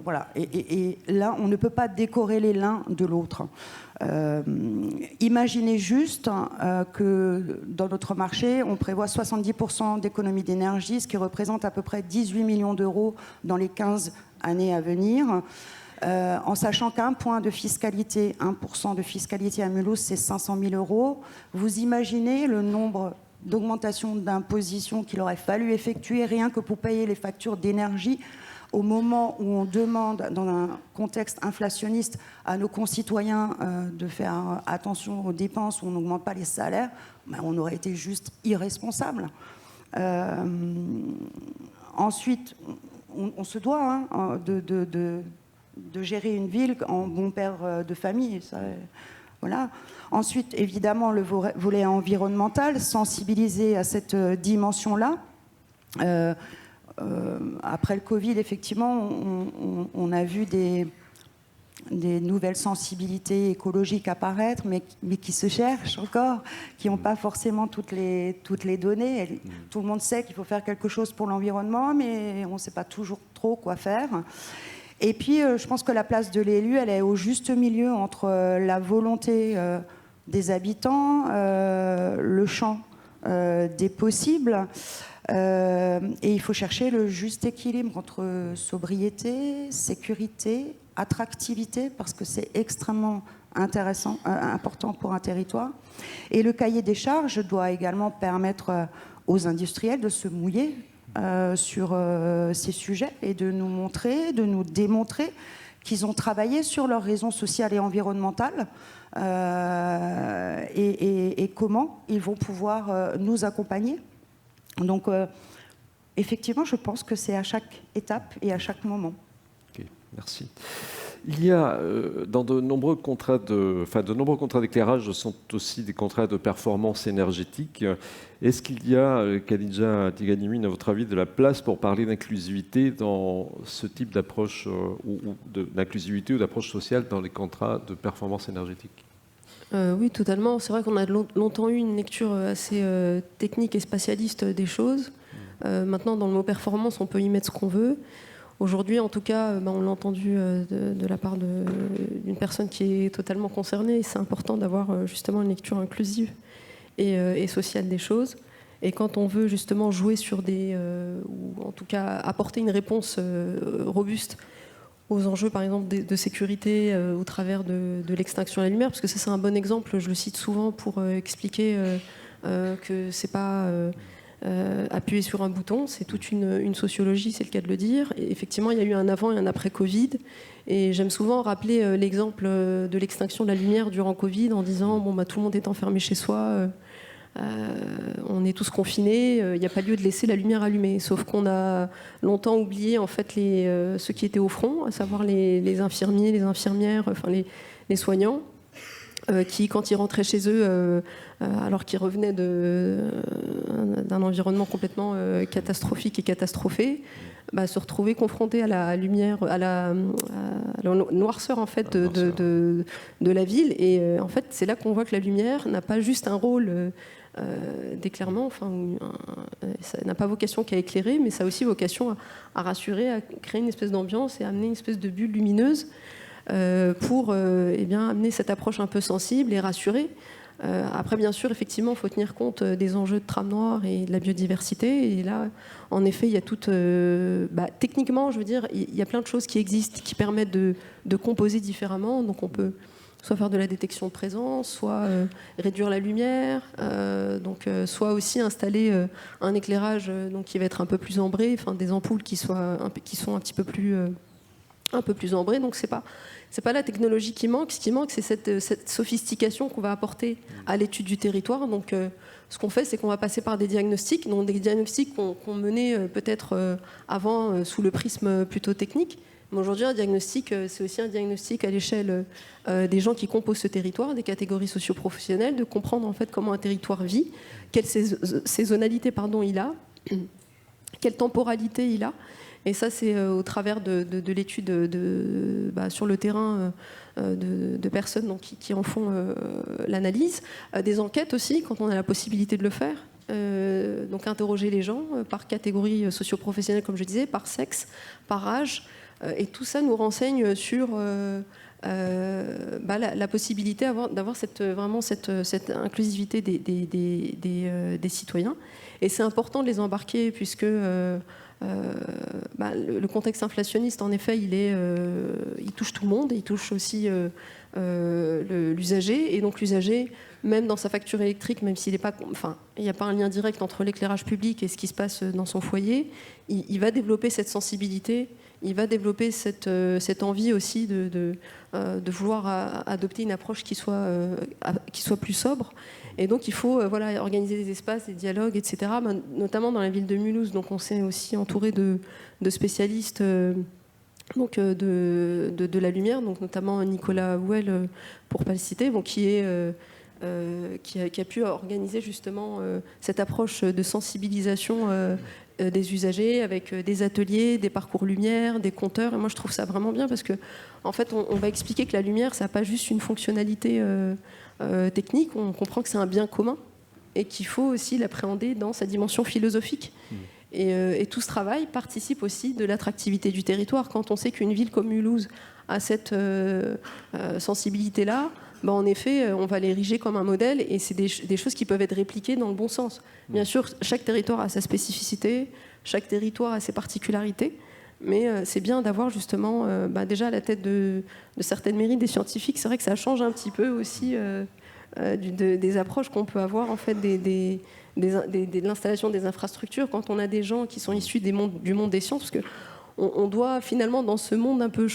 Voilà. Et là, on ne peut pas décorréler l'un de l'autre. Imaginez juste que dans notre marché, on prévoit 70% d'économie d'énergie, ce qui représente à peu près 18 millions d'euros dans les 15 années à venir. En sachant qu'un point de fiscalité, 1% de fiscalité à Mulhouse, c'est 500 000 euros. Vous imaginez le nombre d'augmentations d'imposition qu'il aurait fallu effectuer rien que pour payer les factures d'énergie au moment où on demande, dans un contexte inflationniste, à nos concitoyens de faire attention aux dépenses, où on n'augmente pas les salaires, ben on aurait été juste irresponsable. Ensuite, on se doit de gérer une ville en bon père de famille. Ça, voilà. Ensuite, évidemment, le volet environnemental, sensibiliser à cette dimension-là. Après le Covid, effectivement, on a vu des nouvelles sensibilités écologiques apparaître, mais qui se cherchent encore, qui n'ont pas forcément toutes les données. Tout le monde sait qu'il faut faire quelque chose pour l'environnement, mais on ne sait pas toujours trop quoi faire. Et puis, je pense que la place de l'élu, elle est au juste milieu entre la volonté des habitants, le champ des possibles, et il faut chercher le juste équilibre entre sobriété, sécurité, attractivité, parce que c'est extrêmement important pour un territoire. Et le cahier des charges doit également permettre aux industriels de se mouiller sur ces sujets et de nous montrer, de nous démontrer qu'ils ont travaillé sur leurs raisons sociales et environnementales et comment ils vont pouvoir nous accompagner. Donc, effectivement, je pense que c'est à chaque étape et à chaque moment. Ok, merci. Il y a dans de nombreux contrats d'éclairage sont aussi des contrats de performance énergétique. Est-ce qu'il y a, Khadija Tiganimi, à votre avis, de la place pour parler d'inclusivité dans ce type d'approche d'inclusivité ou d'approche sociale dans les contrats de performance énergétique ? Oui, totalement. C'est vrai qu'on a longtemps eu une lecture assez technique et spatialiste des choses. Maintenant, dans le mot performance, on peut y mettre ce qu'on veut. Aujourd'hui, en tout cas, on l'a entendu de la part d'une personne qui est totalement concernée. C'est important d'avoir justement une lecture inclusive et sociale des choses. Et quand on veut justement jouer sur ou en tout cas apporter une réponse robuste aux enjeux, par exemple, de sécurité au travers de l'extinction de la lumière, parce que ça, c'est un bon exemple, je le cite souvent pour expliquer que c'est pas... appuyer sur un bouton, c'est toute une sociologie, c'est le cas de le dire. Et effectivement, il y a eu un avant et un après Covid. Et j'aime souvent rappeler l'exemple de l'extinction de la lumière durant Covid en disant tout le monde est enfermé chez soi, on est tous confinés, il n'y a pas lieu de laisser la lumière allumée. Sauf qu'on a longtemps oublié en fait ceux qui étaient au front, à savoir les infirmiers, les infirmières, enfin les soignants. Qui, quand ils rentraient chez eux, alors qu'ils revenaient d'un environnement complètement catastrophique et catastrophé, se retrouvaient confrontés à la lumière, à la noirceur en fait de la ville. Et en fait, c'est là qu'on voit que la lumière n'a pas juste un rôle d'éclairement, ça n'a pas vocation qu'à éclairer, mais ça a aussi vocation à rassurer, à créer une espèce d'ambiance et à amener une espèce de bulle lumineuse. Pour amener cette approche un peu sensible et rassurer. Après, bien sûr, effectivement, il faut tenir compte des enjeux de trame noire et de la biodiversité. Et là, en effet, il y a techniquement, je veux dire, il y a plein de choses qui existent, qui permettent de composer différemment. Donc, on peut soit faire de la détection de présence, soit réduire la lumière, soit aussi installer un éclairage qui va être un peu plus ambré, enfin des ampoules qui sont un peu plus ambrées. Donc c'est pas la technologie qui manque. Ce qui manque, c'est cette sophistication qu'on va apporter à l'étude du territoire. Donc ce qu'on fait, c'est qu'on va passer par des diagnostics, donc des diagnostics qu'on menait peut-être avant sous le prisme plutôt technique. Mais aujourd'hui, un diagnostic, c'est aussi un diagnostic à l'échelle des gens qui composent ce territoire, des catégories socio-professionnelles, de comprendre en fait comment un territoire vit, quelle saisonnalité il a, quelle temporalité il a. Et ça, c'est au travers de l'étude sur le terrain de personnes donc, qui en font l'analyse. Des enquêtes aussi, quand on a la possibilité de le faire. Donc interroger les gens par catégorie socio-professionnelle, comme je disais, par sexe, par âge. Et tout ça nous renseigne sur la possibilité d'avoir cette inclusivité des citoyens. Et c'est important de les embarquer puisque le contexte inflationniste, en effet, il touche tout le monde. Il touche aussi l'usager. Et donc l'usager, même dans sa facture électrique, même s'il n'est pas... Enfin, il n'y a pas un lien direct entre l'éclairage public et ce qui se passe dans son foyer, il va développer cette sensibilité. Il va développer cette envie aussi de vouloir adopter une approche qui soit plus sobre. Et donc il faut organiser des espaces, des dialogues, etc. Notamment dans la ville de Mulhouse. Donc on s'est aussi entouré de spécialistes de la lumière, donc notamment Nicolas Houel, pour ne pas le citer, qui a pu organiser justement cette approche de sensibilisation des usagers avec des ateliers, des parcours lumière, des compteurs. Et moi, je trouve ça vraiment bien parce que, en fait, on va expliquer que la lumière, ça n'a pas juste une fonctionnalité technique. On comprend que c'est un bien commun et qu'il faut aussi l'appréhender dans sa dimension philosophique. Et tout ce travail participe aussi de l'attractivité du territoire. Quand on sait qu'une ville comme Mulhouse a cette sensibilité-là, en effet, on va l'ériger comme un modèle et c'est des choses qui peuvent être répliquées dans le bon sens. Bien sûr, chaque territoire a sa spécificité, chaque territoire a ses particularités, mais c'est bien d'avoir justement déjà à la tête de certaines mairies des scientifiques. C'est vrai que ça change un petit peu aussi des approches qu'on peut avoir en fait de l'installation des infrastructures quand on a des gens qui sont issus du monde des sciences, parce que on doit finalement dans ce monde un peu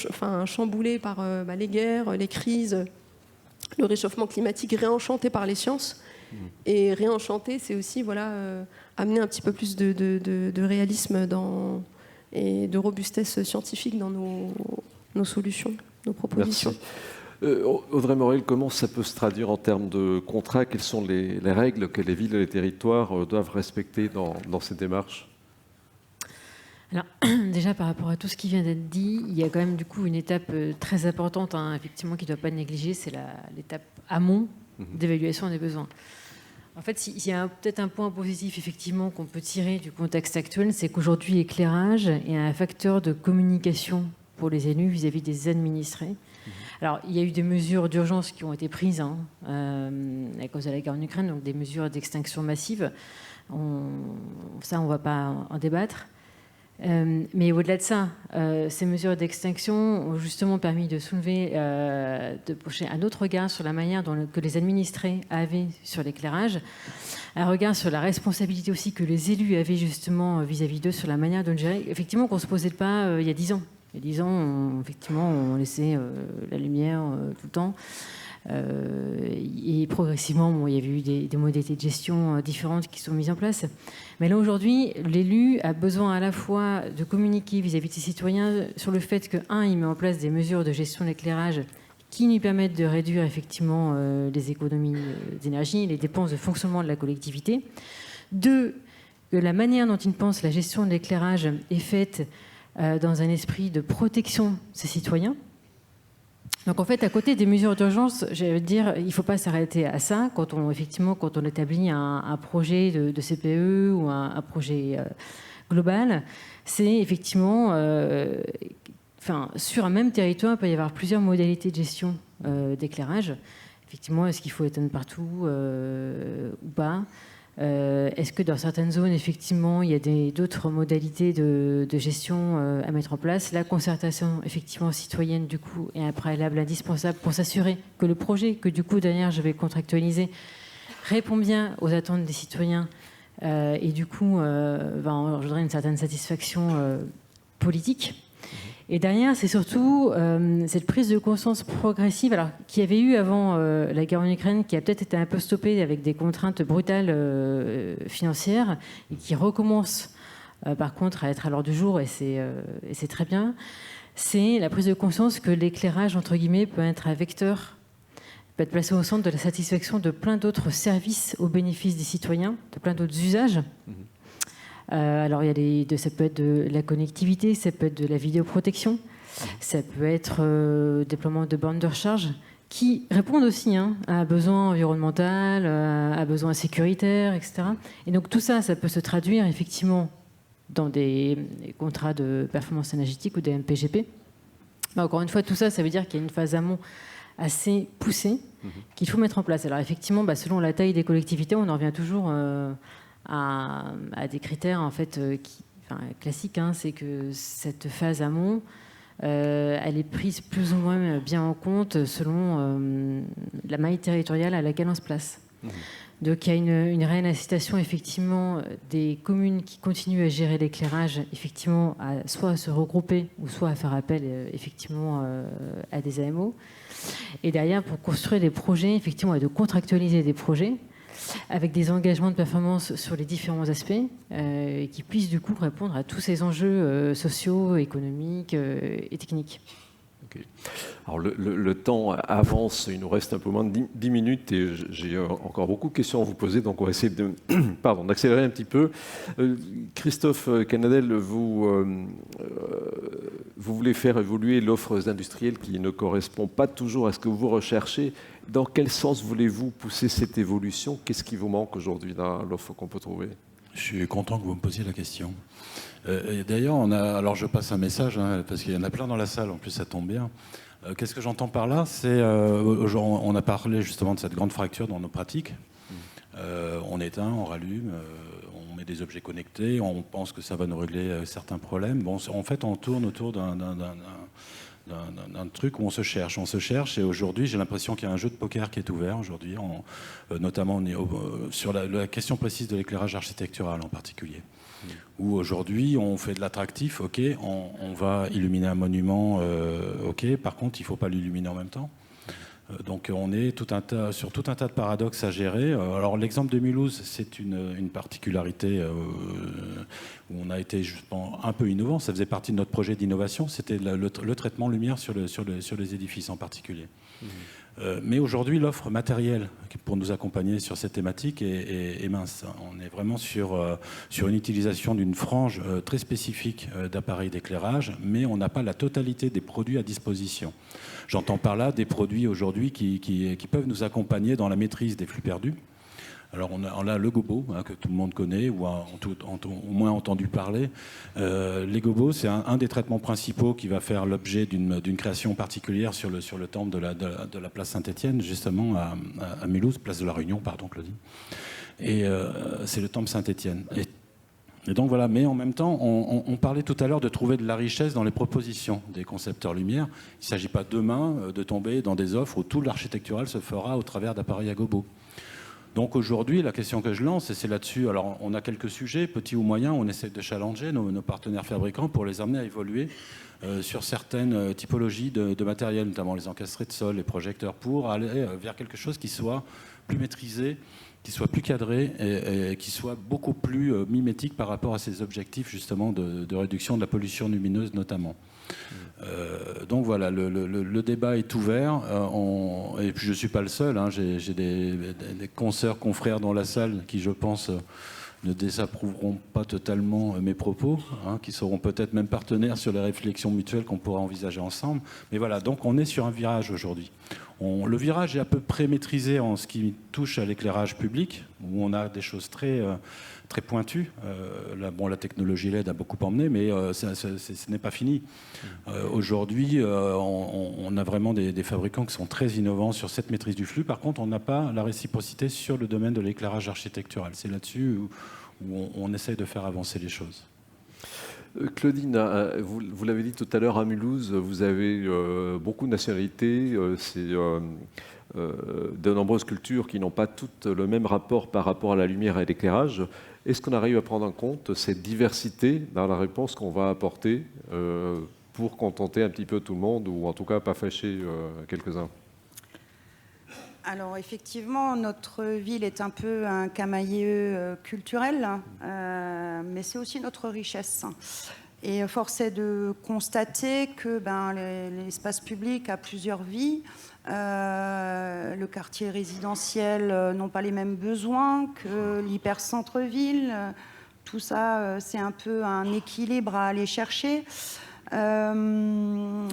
chamboulé par les guerres, les crises, le réchauffement climatique, réenchanté par les sciences. Et réenchanter, c'est aussi amener un petit peu plus de réalisme et de robustesse scientifique dans nos solutions, nos propositions. Merci. Audrey Morel, comment ça peut se traduire en termes de contrat? Quelles sont les règles que les villes et les territoires doivent respecter dans ces démarches? Alors, déjà, par rapport à tout ce qui vient d'être dit, il y a quand même du coup une étape très importante, effectivement, qui ne doit pas être négligée, c'est l'étape amont d'évaluation des besoins. En fait, s'il y a peut-être un point positif, effectivement, qu'on peut tirer du contexte actuel, c'est qu'aujourd'hui, l'éclairage est un facteur de communication pour les élus vis-à-vis des administrés. Alors, il y a eu des mesures d'urgence qui ont été prises à cause de la guerre en Ukraine, donc des mesures d'extinction massive. Ça, on ne va pas en débattre. Mais au-delà de ça, ces mesures d'extinction ont justement permis de soulever, de poser un autre regard sur la manière que les administrés avaient sur l'éclairage, un regard sur la responsabilité aussi que les élus avaient justement vis-à-vis d'eux sur la manière de le gérer, effectivement qu'on ne se posait pas il y a 10 ans. Il y a 10 ans, effectivement, on laissait la lumière tout le temps. Et progressivement, il y avait eu des modalités de gestion différentes qui sont mises en place. Mais là, aujourd'hui, l'élu a besoin à la fois de communiquer vis-à-vis de ses citoyens sur le fait que, il met en place des mesures de gestion de l'éclairage qui lui permettent de réduire effectivement les économies d'énergie, les dépenses de fonctionnement de la collectivité. 2, que la manière dont il pense la gestion de l'éclairage est faite dans un esprit de protection de ses citoyens. Donc en fait, à côté des mesures d'urgence, je veux dire, il ne faut pas s'arrêter à ça quand on établit un projet de CPE ou un projet global. C'est effectivement, sur un même territoire, il peut y avoir plusieurs modalités de gestion d'éclairage. Effectivement, est-ce qu'il faut éteindre partout ou pas? Est-ce que dans certaines zones, effectivement, il y a d'autres modalités de gestion à mettre en place? La concertation, effectivement, citoyenne, du coup, est un préalable indispensable pour s'assurer que le projet que, du coup, derrière, je vais contractualiser, répond bien aux attentes des citoyens et, du coup, va engendrer une certaine satisfaction politique. Et derrière, c'est surtout cette prise de conscience progressive, alors qu'il y avait eu avant la guerre en Ukraine, qui a peut-être été un peu stoppée avec des contraintes brutales financières, et qui recommence par contre à être à l'ordre du jour, et c'est très bien. C'est la prise de conscience que l'éclairage, entre guillemets, peut être un vecteur, peut être placé au centre de la satisfaction de plein d'autres services au bénéfice des citoyens, de plein d'autres usages. Alors, ça peut être de la connectivité, ça peut être de la vidéoprotection, ça peut être déploiement de bornes de recharge qui répondent aussi à un besoin environnemental, à besoin sécuritaire, etc. Et donc, tout ça, ça peut se traduire effectivement dans des contrats de performance énergétique ou des MPGP. Mais encore une fois, tout ça, ça veut dire qu'il y a une phase amont assez poussée qu'il faut mettre en place. Alors, effectivement, selon la taille des collectivités, on en revient toujours à des critères en fait classiques, c'est que cette phase amont, elle est prise plus ou moins bien en compte selon la maille territoriale à laquelle on se place. Donc il y a une réelle incitation effectivement des communes qui continuent à gérer l'éclairage, effectivement, soit à se regrouper ou soit à faire appel effectivement à des AMO. Et derrière, pour construire des projets, effectivement, et de contractualiser des projets avec des engagements de performance sur les différents aspects qui puissent du coup répondre à tous ces enjeux sociaux, économiques et techniques. Okay. Alors le temps avance, il nous reste un peu moins de 10 minutes et j'ai encore beaucoup de questions à vous poser, donc on va essayer d'accélérer un petit peu. Christophe Canadel, vous voulez faire évoluer l'offre industrielle qui ne correspond pas toujours à ce que vous recherchez. Dans quel sens voulez-vous pousser cette évolution? Qu'est-ce qui vous manque aujourd'hui dans l'offre qu'on peut trouver? Je suis content que vous me posiez la question. D'ailleurs, alors je passe un message, parce qu'il y en a plein dans la salle, en plus ça tombe bien. Qu'est-ce que j'entends par là? On a parlé justement de cette grande fracture dans nos pratiques. On éteint, on rallume, on met des objets connectés, on pense que ça va nous régler certains problèmes. Bon, en fait, on tourne autour d'un truc où on se cherche, et aujourd'hui j'ai l'impression qu'il y a un jeu de poker qui est ouvert aujourd'hui, notamment sur la question précise de l'éclairage architectural en particulier, où aujourd'hui on fait de l'attractif, ok, on va illuminer un monument, ok, par contre il ne faut pas l'illuminer en même temps. Donc on est sur tout un tas de paradoxes à gérer. Alors l'exemple de Mulhouse, c'est une particularité où on a été justement un peu innovant. Ça faisait partie de notre projet d'innovation. C'était le traitement lumière sur les édifices en particulier. Mais aujourd'hui, l'offre matérielle pour nous accompagner sur cette thématique est mince. On est vraiment sur une utilisation d'une frange très spécifique d'appareils d'éclairage, mais on n'a pas la totalité des produits à disposition. J'entends par là des produits aujourd'hui qui peuvent nous accompagner dans la maîtrise des flux perdus. Alors on a le gobo, que tout le monde connaît ou a au moins entendu parler. Les gobos, c'est un des traitements principaux qui va faire l'objet d'une création particulière sur le temple de la place Saint-Étienne, justement à Mulhouse, place de la Réunion, pardon Claudie. Et c'est le temple Saint-Étienne. Et donc voilà, mais en même temps, on parlait tout à l'heure de trouver de la richesse dans les propositions des concepteurs lumière. Il ne s'agit pas demain de tomber dans des offres où tout l'architectural se fera au travers d'appareils à gobo. Donc aujourd'hui, la question que je lance, et c'est là-dessus, alors on a quelques sujets, petits ou moyens, on essaie de challenger nos partenaires fabricants pour les amener à évoluer sur certaines typologies de matériel, notamment les encastrés de sol, les projecteurs, pour aller vers quelque chose qui soit plus maîtrisé, qui soit plus cadré et qui soit beaucoup plus mimétique par rapport à ces objectifs justement de réduction de la pollution lumineuse notamment. Donc voilà, le débat est ouvert, et puis je ne suis pas le seul, j'ai des consoeurs, confrères dans la salle qui, je pense, ne désapprouveront pas totalement mes propos, qui seront peut-être même partenaires sur les réflexions mutuelles qu'on pourra envisager ensemble. Mais voilà, donc on est sur un virage aujourd'hui. Le virage est à peu près maîtrisé en ce qui touche à l'éclairage public, où on a des choses très pointues. La technologie LED a beaucoup emmené, mais ce n'est pas fini. Aujourd'hui, on a vraiment des fabricants qui sont très innovants sur cette maîtrise du flux. Par contre, on n'a pas la réciprocité sur le domaine de l'éclairage architectural. C'est là-dessus où on essaye de faire avancer les choses. Claudine, vous l'avez dit tout à l'heure, à Mulhouse, vous avez beaucoup de nationalités, c'est de nombreuses cultures qui n'ont pas toutes le même rapport par rapport à la lumière et à l'éclairage. Est-ce qu'on arrive à prendre en compte cette diversité dans la réponse qu'on va apporter pour contenter un petit peu tout le monde, ou en tout cas pas fâcher quelques-uns? Alors effectivement, notre ville est un peu un camailleux culturel, mais c'est aussi notre richesse. Et force est de constater que l'espace public a plusieurs vies. Le quartier résidentiel n'ont pas les mêmes besoins que l'hypercentre-ville. Tout ça, c'est un peu un équilibre à aller chercher. On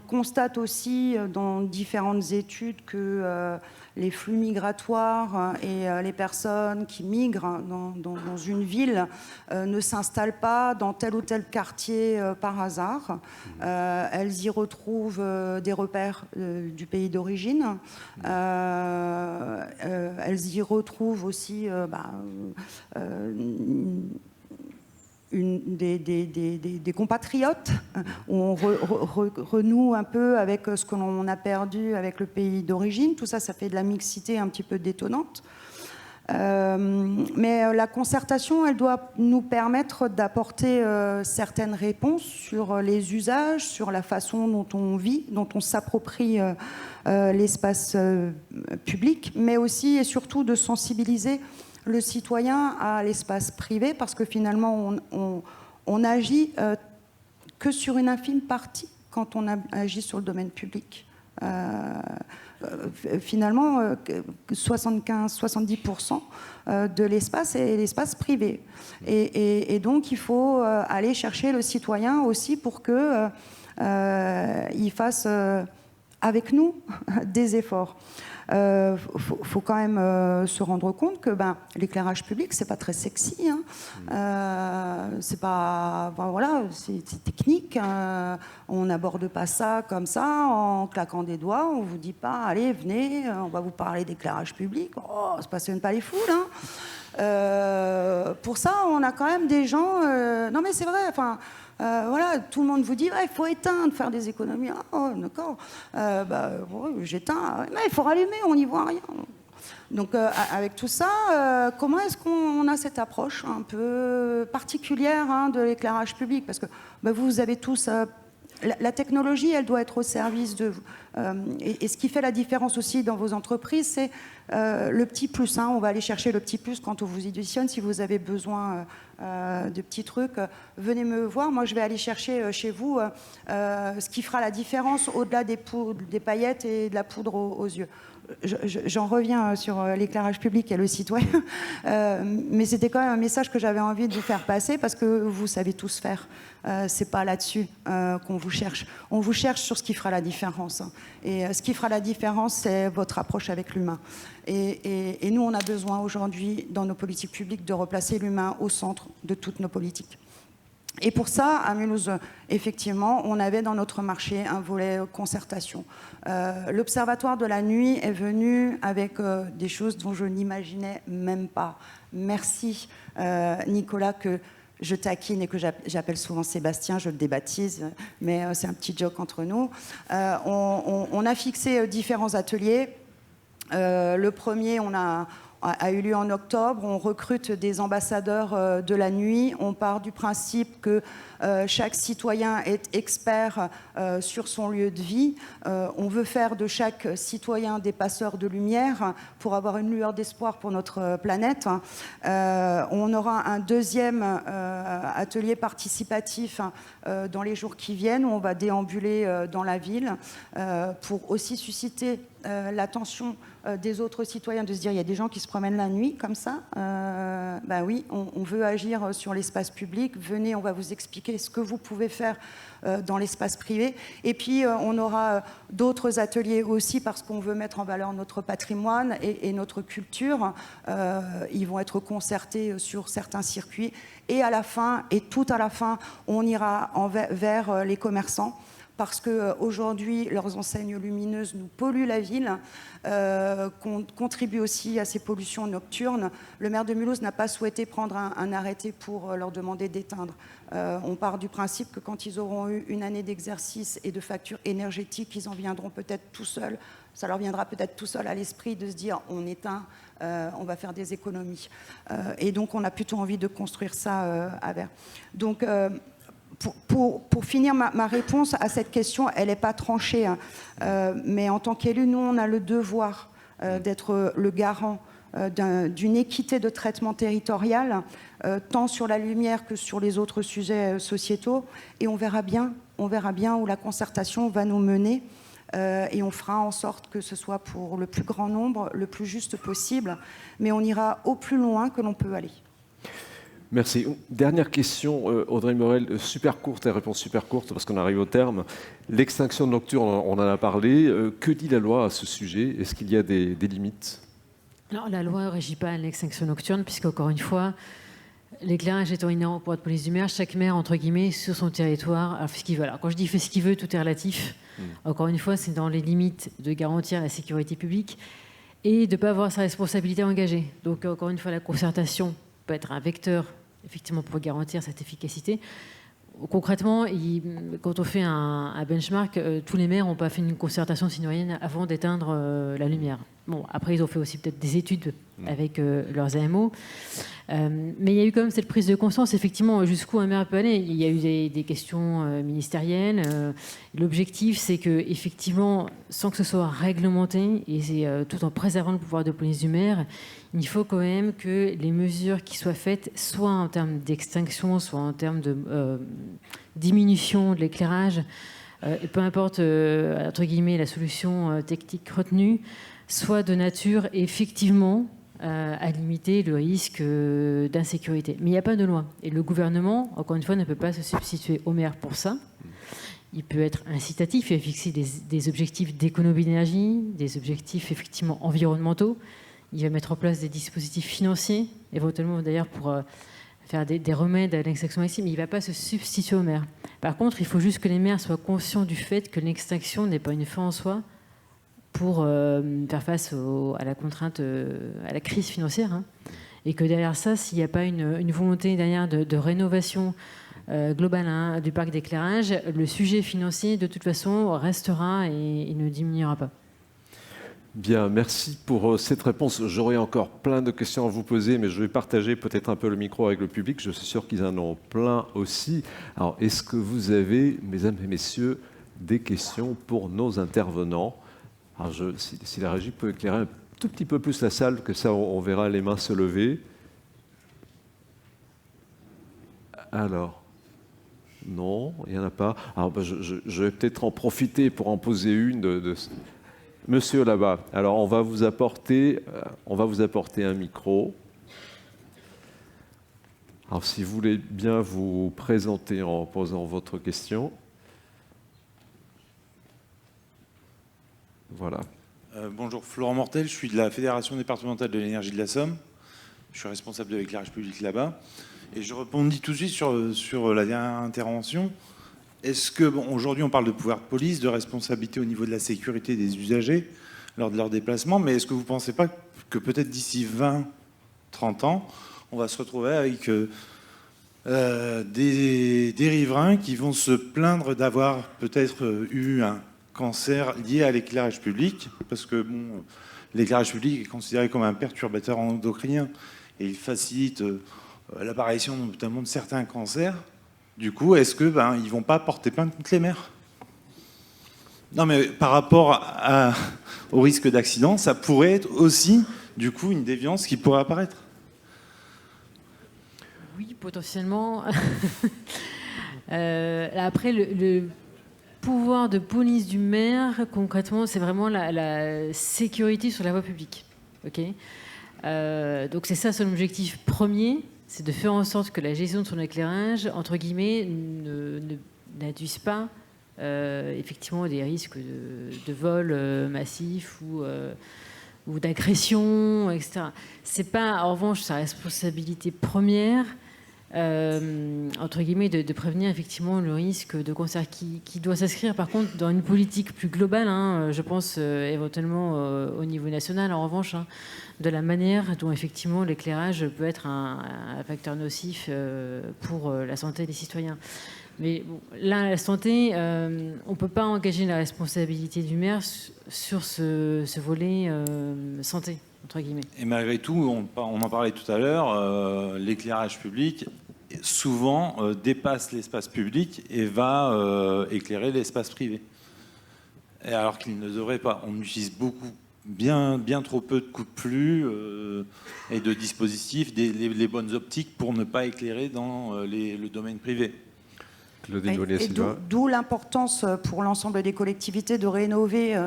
constate aussi dans différentes études que les flux migratoires et les personnes qui migrent dans une ville ne s'installent pas dans tel ou tel quartier par hasard. Elles y retrouvent des repères du pays d'origine. Elles y retrouvent aussi des compatriotes, où on renoue un peu avec ce que l'on a perdu avec le pays d'origine. Tout ça, ça fait de la mixité un petit peu détonnante. Mais la concertation, elle doit nous permettre d'apporter certaines réponses sur les usages, sur la façon dont on vit, dont on s'approprie l'espace public, mais aussi et surtout de sensibiliser le citoyen à l'espace privé, parce que finalement, on agit que sur une infime partie quand on agit sur le domaine public. Finalement, 75-70% de l'espace est l'espace privé. Et donc, il faut aller chercher le citoyen aussi pour qu'il fasse avec nous des efforts. Faut quand même se rendre compte que l'éclairage public, c'est pas très sexy, hein. C'est pas, voilà, c'est technique, on n'aborde pas ça comme ça en claquant des doigts. On vous dit pas, allez, venez, on va vous parler d'éclairage public. Oh, ça passionne pas les foules, hein. Pour ça, on a quand même des gens. Non, mais c'est vrai. Enfin, voilà, tout le monde vous dit, il faut éteindre, faire des économies. Oh, d'accord. J'éteins. Mais il faut rallumer, on n'y voit rien. Donc, avec tout ça, comment est-ce qu'on a cette approche un peu particulière de l'éclairage public? Parce que vous avez tous. La technologie, elle doit être au service de vous. Et ce qui fait la différence aussi dans vos entreprises, c'est le petit plus. On va aller chercher le petit plus quand on vous auditionne. Si vous avez besoin de petits trucs, venez me voir. Moi, je vais aller chercher chez vous ce qui fera la différence au-delà des paillettes et de la poudre aux yeux. J'en reviens sur l'éclairage public et le citoyen, mais c'était quand même un message que j'avais envie de vous faire passer, parce que vous savez tous faire. C'est pas là-dessus qu'on vous cherche. On vous cherche sur ce qui fera la différence. Et ce qui fera la différence, c'est votre approche avec l'humain. Et nous, on a besoin aujourd'hui, dans nos politiques publiques, de replacer l'humain au centre de toutes nos politiques. Et pour ça, à Mulhouse, effectivement, on avait dans notre marché un volet concertation. L'Observatoire de la nuit est venu avec des choses dont je n'imaginais même pas. Merci, Nicolas, que je taquine et que j'appelle souvent Sébastien, je le débaptise, mais c'est un petit joke entre nous. On a fixé différents ateliers. Le premier, a eu lieu en octobre. On recrute des ambassadeurs de la nuit. On part du principe que chaque citoyen est expert sur son lieu de vie. On veut faire de chaque citoyen des passeurs de lumière pour avoir une lueur d'espoir pour notre planète. On aura un deuxième atelier participatif dans les jours qui viennent, où on va déambuler dans la ville pour aussi susciter l'attention des autres citoyens, de se dire il y a des gens qui se promènent la nuit comme ça, bah oui, on veut agir sur l'espace public, venez, on va vous expliquer ce que vous pouvez faire dans l'espace privé. Et puis on aura d'autres ateliers aussi parce qu'on veut mettre en valeur notre patrimoine et notre culture. Ils vont être concertés sur certains circuits. Et à la fin, et tout à la fin, on ira vers les commerçants, parce qu'aujourd'hui, leurs enseignes lumineuses nous polluent la ville, contribuent aussi à ces pollutions nocturnes. Le maire de Mulhouse n'a pas souhaité prendre un arrêté pour leur demander d'éteindre. On part du principe que quand ils auront eu une année d'exercice et de facture énergétique, ils en viendront peut-être tout seuls. Ça leur viendra peut-être tout seul à l'esprit de se dire on éteint, on va faire des économies. Et donc on a plutôt envie de construire ça à Vert. Donc pour finir ma réponse à cette question, elle n'est pas tranchée, hein. Mais en tant qu'élu, nous, on a le devoir d'être le garant d'une équité de traitement territorial, tant sur la lumière que sur les autres sujets sociétaux. Et on verra bien où la concertation va nous mener. Et on fera en sorte que ce soit pour le plus grand nombre, le plus juste possible. Mais on ira au plus loin que l'on peut aller. Merci. Dernière question, Audrey Morel, super courte, et réponse super courte parce qu'on arrive au terme. L'extinction nocturne, on en a parlé. Que dit la loi à ce sujet? Est-ce qu'il y a des limites? Alors, la loi ne régit pas l'extinction nocturne, puisque, encore une fois, l'éclairage étant inhérent au pouvoir de police du maire, chaque maire, entre guillemets, sur son territoire, fait ce qu'il veut. Alors, quand je dis fait ce qu'il veut, tout est relatif. Encore une fois, c'est dans les limites de garantir la sécurité publique et de ne pas avoir sa responsabilité engagée. Donc, encore une fois, la concertation peut être un vecteur, effectivement, pour garantir cette efficacité. Concrètement, quand on fait un benchmark, tous les maires n'ont pas fait une concertation citoyenne avant d'éteindre la lumière. Bon, après, ils ont fait aussi peut-être des études avec leurs AMO. Mais il y a eu quand même cette prise de conscience, effectivement, jusqu'où un maire peut aller. Il y a eu des questions ministérielles. L'objectif, c'est que, effectivement, sans que ce soit réglementé, et tout en préservant le pouvoir de police du maire, il faut quand même que les mesures qui soient faites, soit en termes d'extinction, soit en termes de diminution de l'éclairage, et peu importe, entre guillemets, la solution technique retenue, soit de nature, effectivement, à limiter le risque d'insécurité. Mais il n'y a pas de loi. Et le gouvernement, encore une fois, ne peut pas se substituer au maire pour ça. Il peut être incitatif et fixer des objectifs d'économie d'énergie, des objectifs effectivement environnementaux. Il va mettre en place des dispositifs financiers, éventuellement d'ailleurs pour faire des remèdes à l'extinction massive, mais il ne va pas se substituer au maire. Par contre, il faut juste que les maires soient conscients du fait que l'extinction n'est pas une fin en soi pour faire face à la contrainte, à la crise financière, hein. Et que derrière ça, s'il n'y a pas une volonté derrière de rénovation globale, hein, du parc d'éclairage, le sujet financier, de toute façon, restera et ne diminuera pas. Bien, merci pour cette réponse. J'aurais encore plein de questions à vous poser, mais je vais partager peut-être un peu le micro avec le public. Je suis sûr qu'ils en ont plein aussi. Alors, est-ce que vous avez, mesdames et messieurs, des questions pour nos intervenants? Alors, si la régie peut éclairer un tout petit peu plus la salle, que ça, on verra les mains se lever. Alors, non, il n'y en a pas. Alors, je vais peut-être en profiter pour en poser une de monsieur là-bas. Alors, on va vous apporter un micro. Alors, si vous voulez bien vous présenter en posant votre question. Voilà. Bonjour, Florent Mortel, je suis de la Fédération départementale de l'énergie de la Somme. Je suis responsable de l'éclairage public là-bas. Et je rebondis tout de suite sur la dernière intervention. Est-ce que, aujourd'hui, on parle de pouvoir de police, de responsabilité au niveau de la sécurité des usagers lors de leur déplacement, mais est-ce que vous ne pensez pas que peut-être d'ici 20-30 ans, on va se retrouver avec des riverains qui vont se plaindre d'avoir peut-être eu un cancer lié à l'éclairage public, parce que l'éclairage public est considéré comme un perturbateur endocrinien et il facilite l'apparition notamment de certains cancers. Du coup, est-ce que ils vont pas porter plainte contre les maires? Non, mais par rapport au risque d'accident, ça pourrait être aussi, du coup, une déviance qui pourrait apparaître. Oui, potentiellement. Après, pouvoir de police du maire, concrètement, c'est vraiment la sécurité sur la voie publique. Okay, donc c'est ça son objectif premier, c'est de faire en sorte que la gestion de son éclairage, entre guillemets, n'induise pas effectivement des risques de vol massif ou d'agression, etc. C'est pas, en revanche, sa responsabilité première, entre guillemets, de prévenir effectivement le risque de cancer qui doit s'inscrire par contre dans une politique plus globale, hein, je pense éventuellement au niveau national, en revanche, hein, de la manière dont effectivement l'éclairage peut être un facteur nocif pour la santé des citoyens. Mais bon, là, la santé, on ne peut pas engager la responsabilité du maire sur ce volet santé, entre guillemets. Et malgré tout, on en parlait tout à l'heure, l'éclairage public souvent dépasse l'espace public et va éclairer l'espace privé. Et alors qu'il ne devrait pas. On utilise bien trop peu de coups de plus et de dispositifs, les bonnes optiques pour ne pas éclairer dans le domaine privé. D'où l'importance pour l'ensemble des collectivités de rénover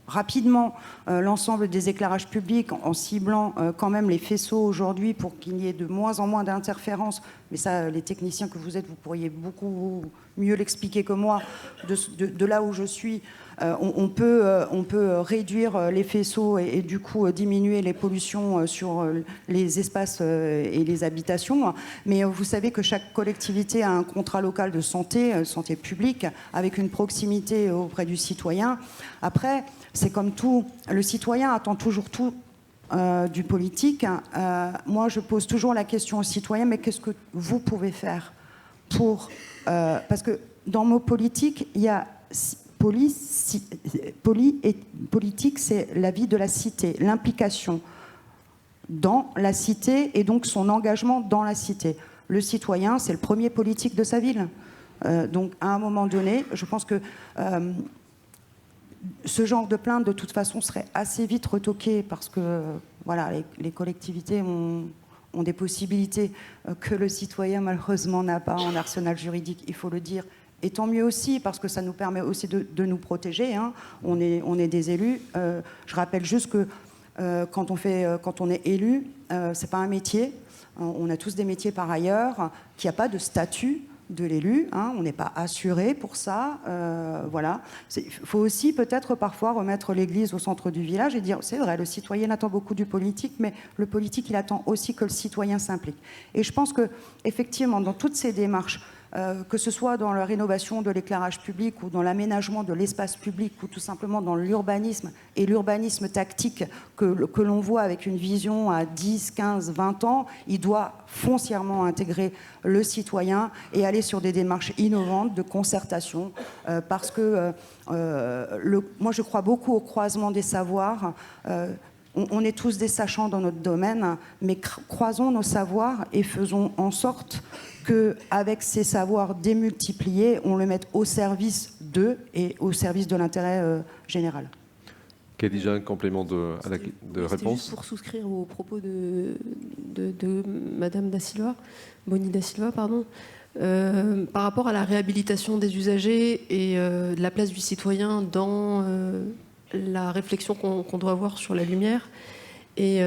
rapidement l'ensemble des éclairages publics en ciblant quand même les faisceaux aujourd'hui pour qu'il y ait de moins en moins d'interférences. Mais ça, les techniciens que vous êtes, vous pourriez beaucoup mieux l'expliquer que moi. De là où je suis, on peut réduire les faisceaux et du coup diminuer les pollutions sur les espaces et les habitations. Mais vous savez que chaque collectivité a un contrat local de santé publique, avec une proximité auprès du citoyen. Après, c'est comme tout, le citoyen attend toujours tout du politique. Moi, je pose toujours la question aux citoyens, mais qu'est-ce que vous pouvez faire pour... parce que dans mot politique, il y a... politique, c'est la vie de la cité, l'implication dans la cité et donc son engagement dans la cité. Le citoyen, c'est le premier politique de sa ville. Donc, à un moment donné, je pense que ce genre de plainte, de toute façon, serait assez vite retoqué parce que voilà, les collectivités ont des possibilités que le citoyen, malheureusement, n'a pas en arsenal juridique, il faut le dire. Et tant mieux aussi, parce que ça nous permet aussi de nous protéger. Hein. On est des élus. Je rappelle juste que quand on est élu, c'est pas un métier. On a tous des métiers par ailleurs, qu'il n'y a pas de statut de l'élu, hein, on n'est pas assuré pour ça, voilà. Il faut aussi peut-être parfois remettre l'église au centre du village et dire, c'est vrai, le citoyen attend beaucoup du politique, mais le politique, il attend aussi que le citoyen s'implique. Et je pense que, effectivement, dans toutes ces démarches, que ce soit dans la rénovation de l'éclairage public ou dans l'aménagement de l'espace public ou tout simplement dans l'urbanisme et l'urbanisme tactique que l'on voit avec une vision à 10, 15, 20 ans, il doit foncièrement intégrer le citoyen et aller sur des démarches innovantes de concertation parce que moi je crois beaucoup au croisement des savoirs. On est tous des sachants dans notre domaine, mais croisons nos savoirs et faisons en sorte qu'avec ces savoirs démultipliés, on le mette au service d'eux et au service de l'intérêt général. Khadija, un complément de réponse. Juste pour souscrire aux propos de Madame Bonnie da Silva, pardon. Par rapport à la réhabilitation des usagers et de la place du citoyen dans la réflexion qu'on doit avoir sur la lumière et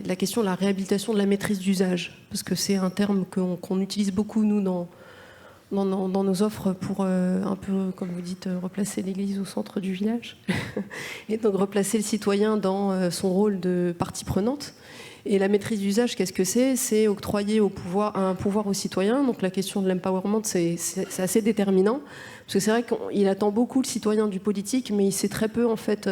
la question de la réhabilitation de la maîtrise d'usage, parce que c'est un terme qu'on utilise beaucoup, nous, dans nos offres pour un peu, comme vous dites, replacer l'église au centre du village et donc replacer le citoyen dans son rôle de partie prenante. Et la maîtrise d'usage, qu'est-ce que c'est ? C'est octroyer un pouvoir aux citoyens. Donc la question de l'empowerment, c'est assez déterminant. Parce que c'est vrai qu'il attend beaucoup le citoyen du politique, mais il sait très peu en fait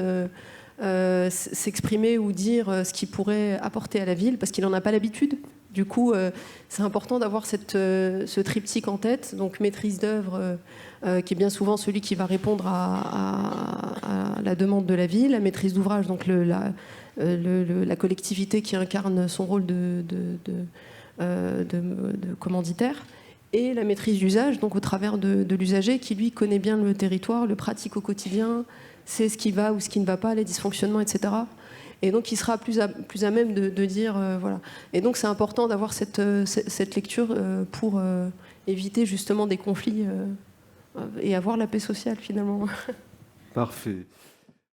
s'exprimer ou dire ce qu'il pourrait apporter à la ville, parce qu'il n'en a pas l'habitude. Du coup, c'est important d'avoir ce triptyque en tête, donc maîtrise d'œuvre, qui est bien souvent celui qui va répondre à la demande de la ville, la maîtrise d'ouvrage, donc la collectivité qui incarne son rôle de commanditaire, et la maîtrise d'usage, donc au travers de l'usager qui, lui, connaît bien le territoire, le pratique au quotidien, sait ce qui va ou ce qui ne va pas, les dysfonctionnements, etc. Et donc, il sera plus à même de dire... voilà. Et donc, c'est important d'avoir cette lecture pour éviter justement des conflits et avoir la paix sociale finalement. Parfait.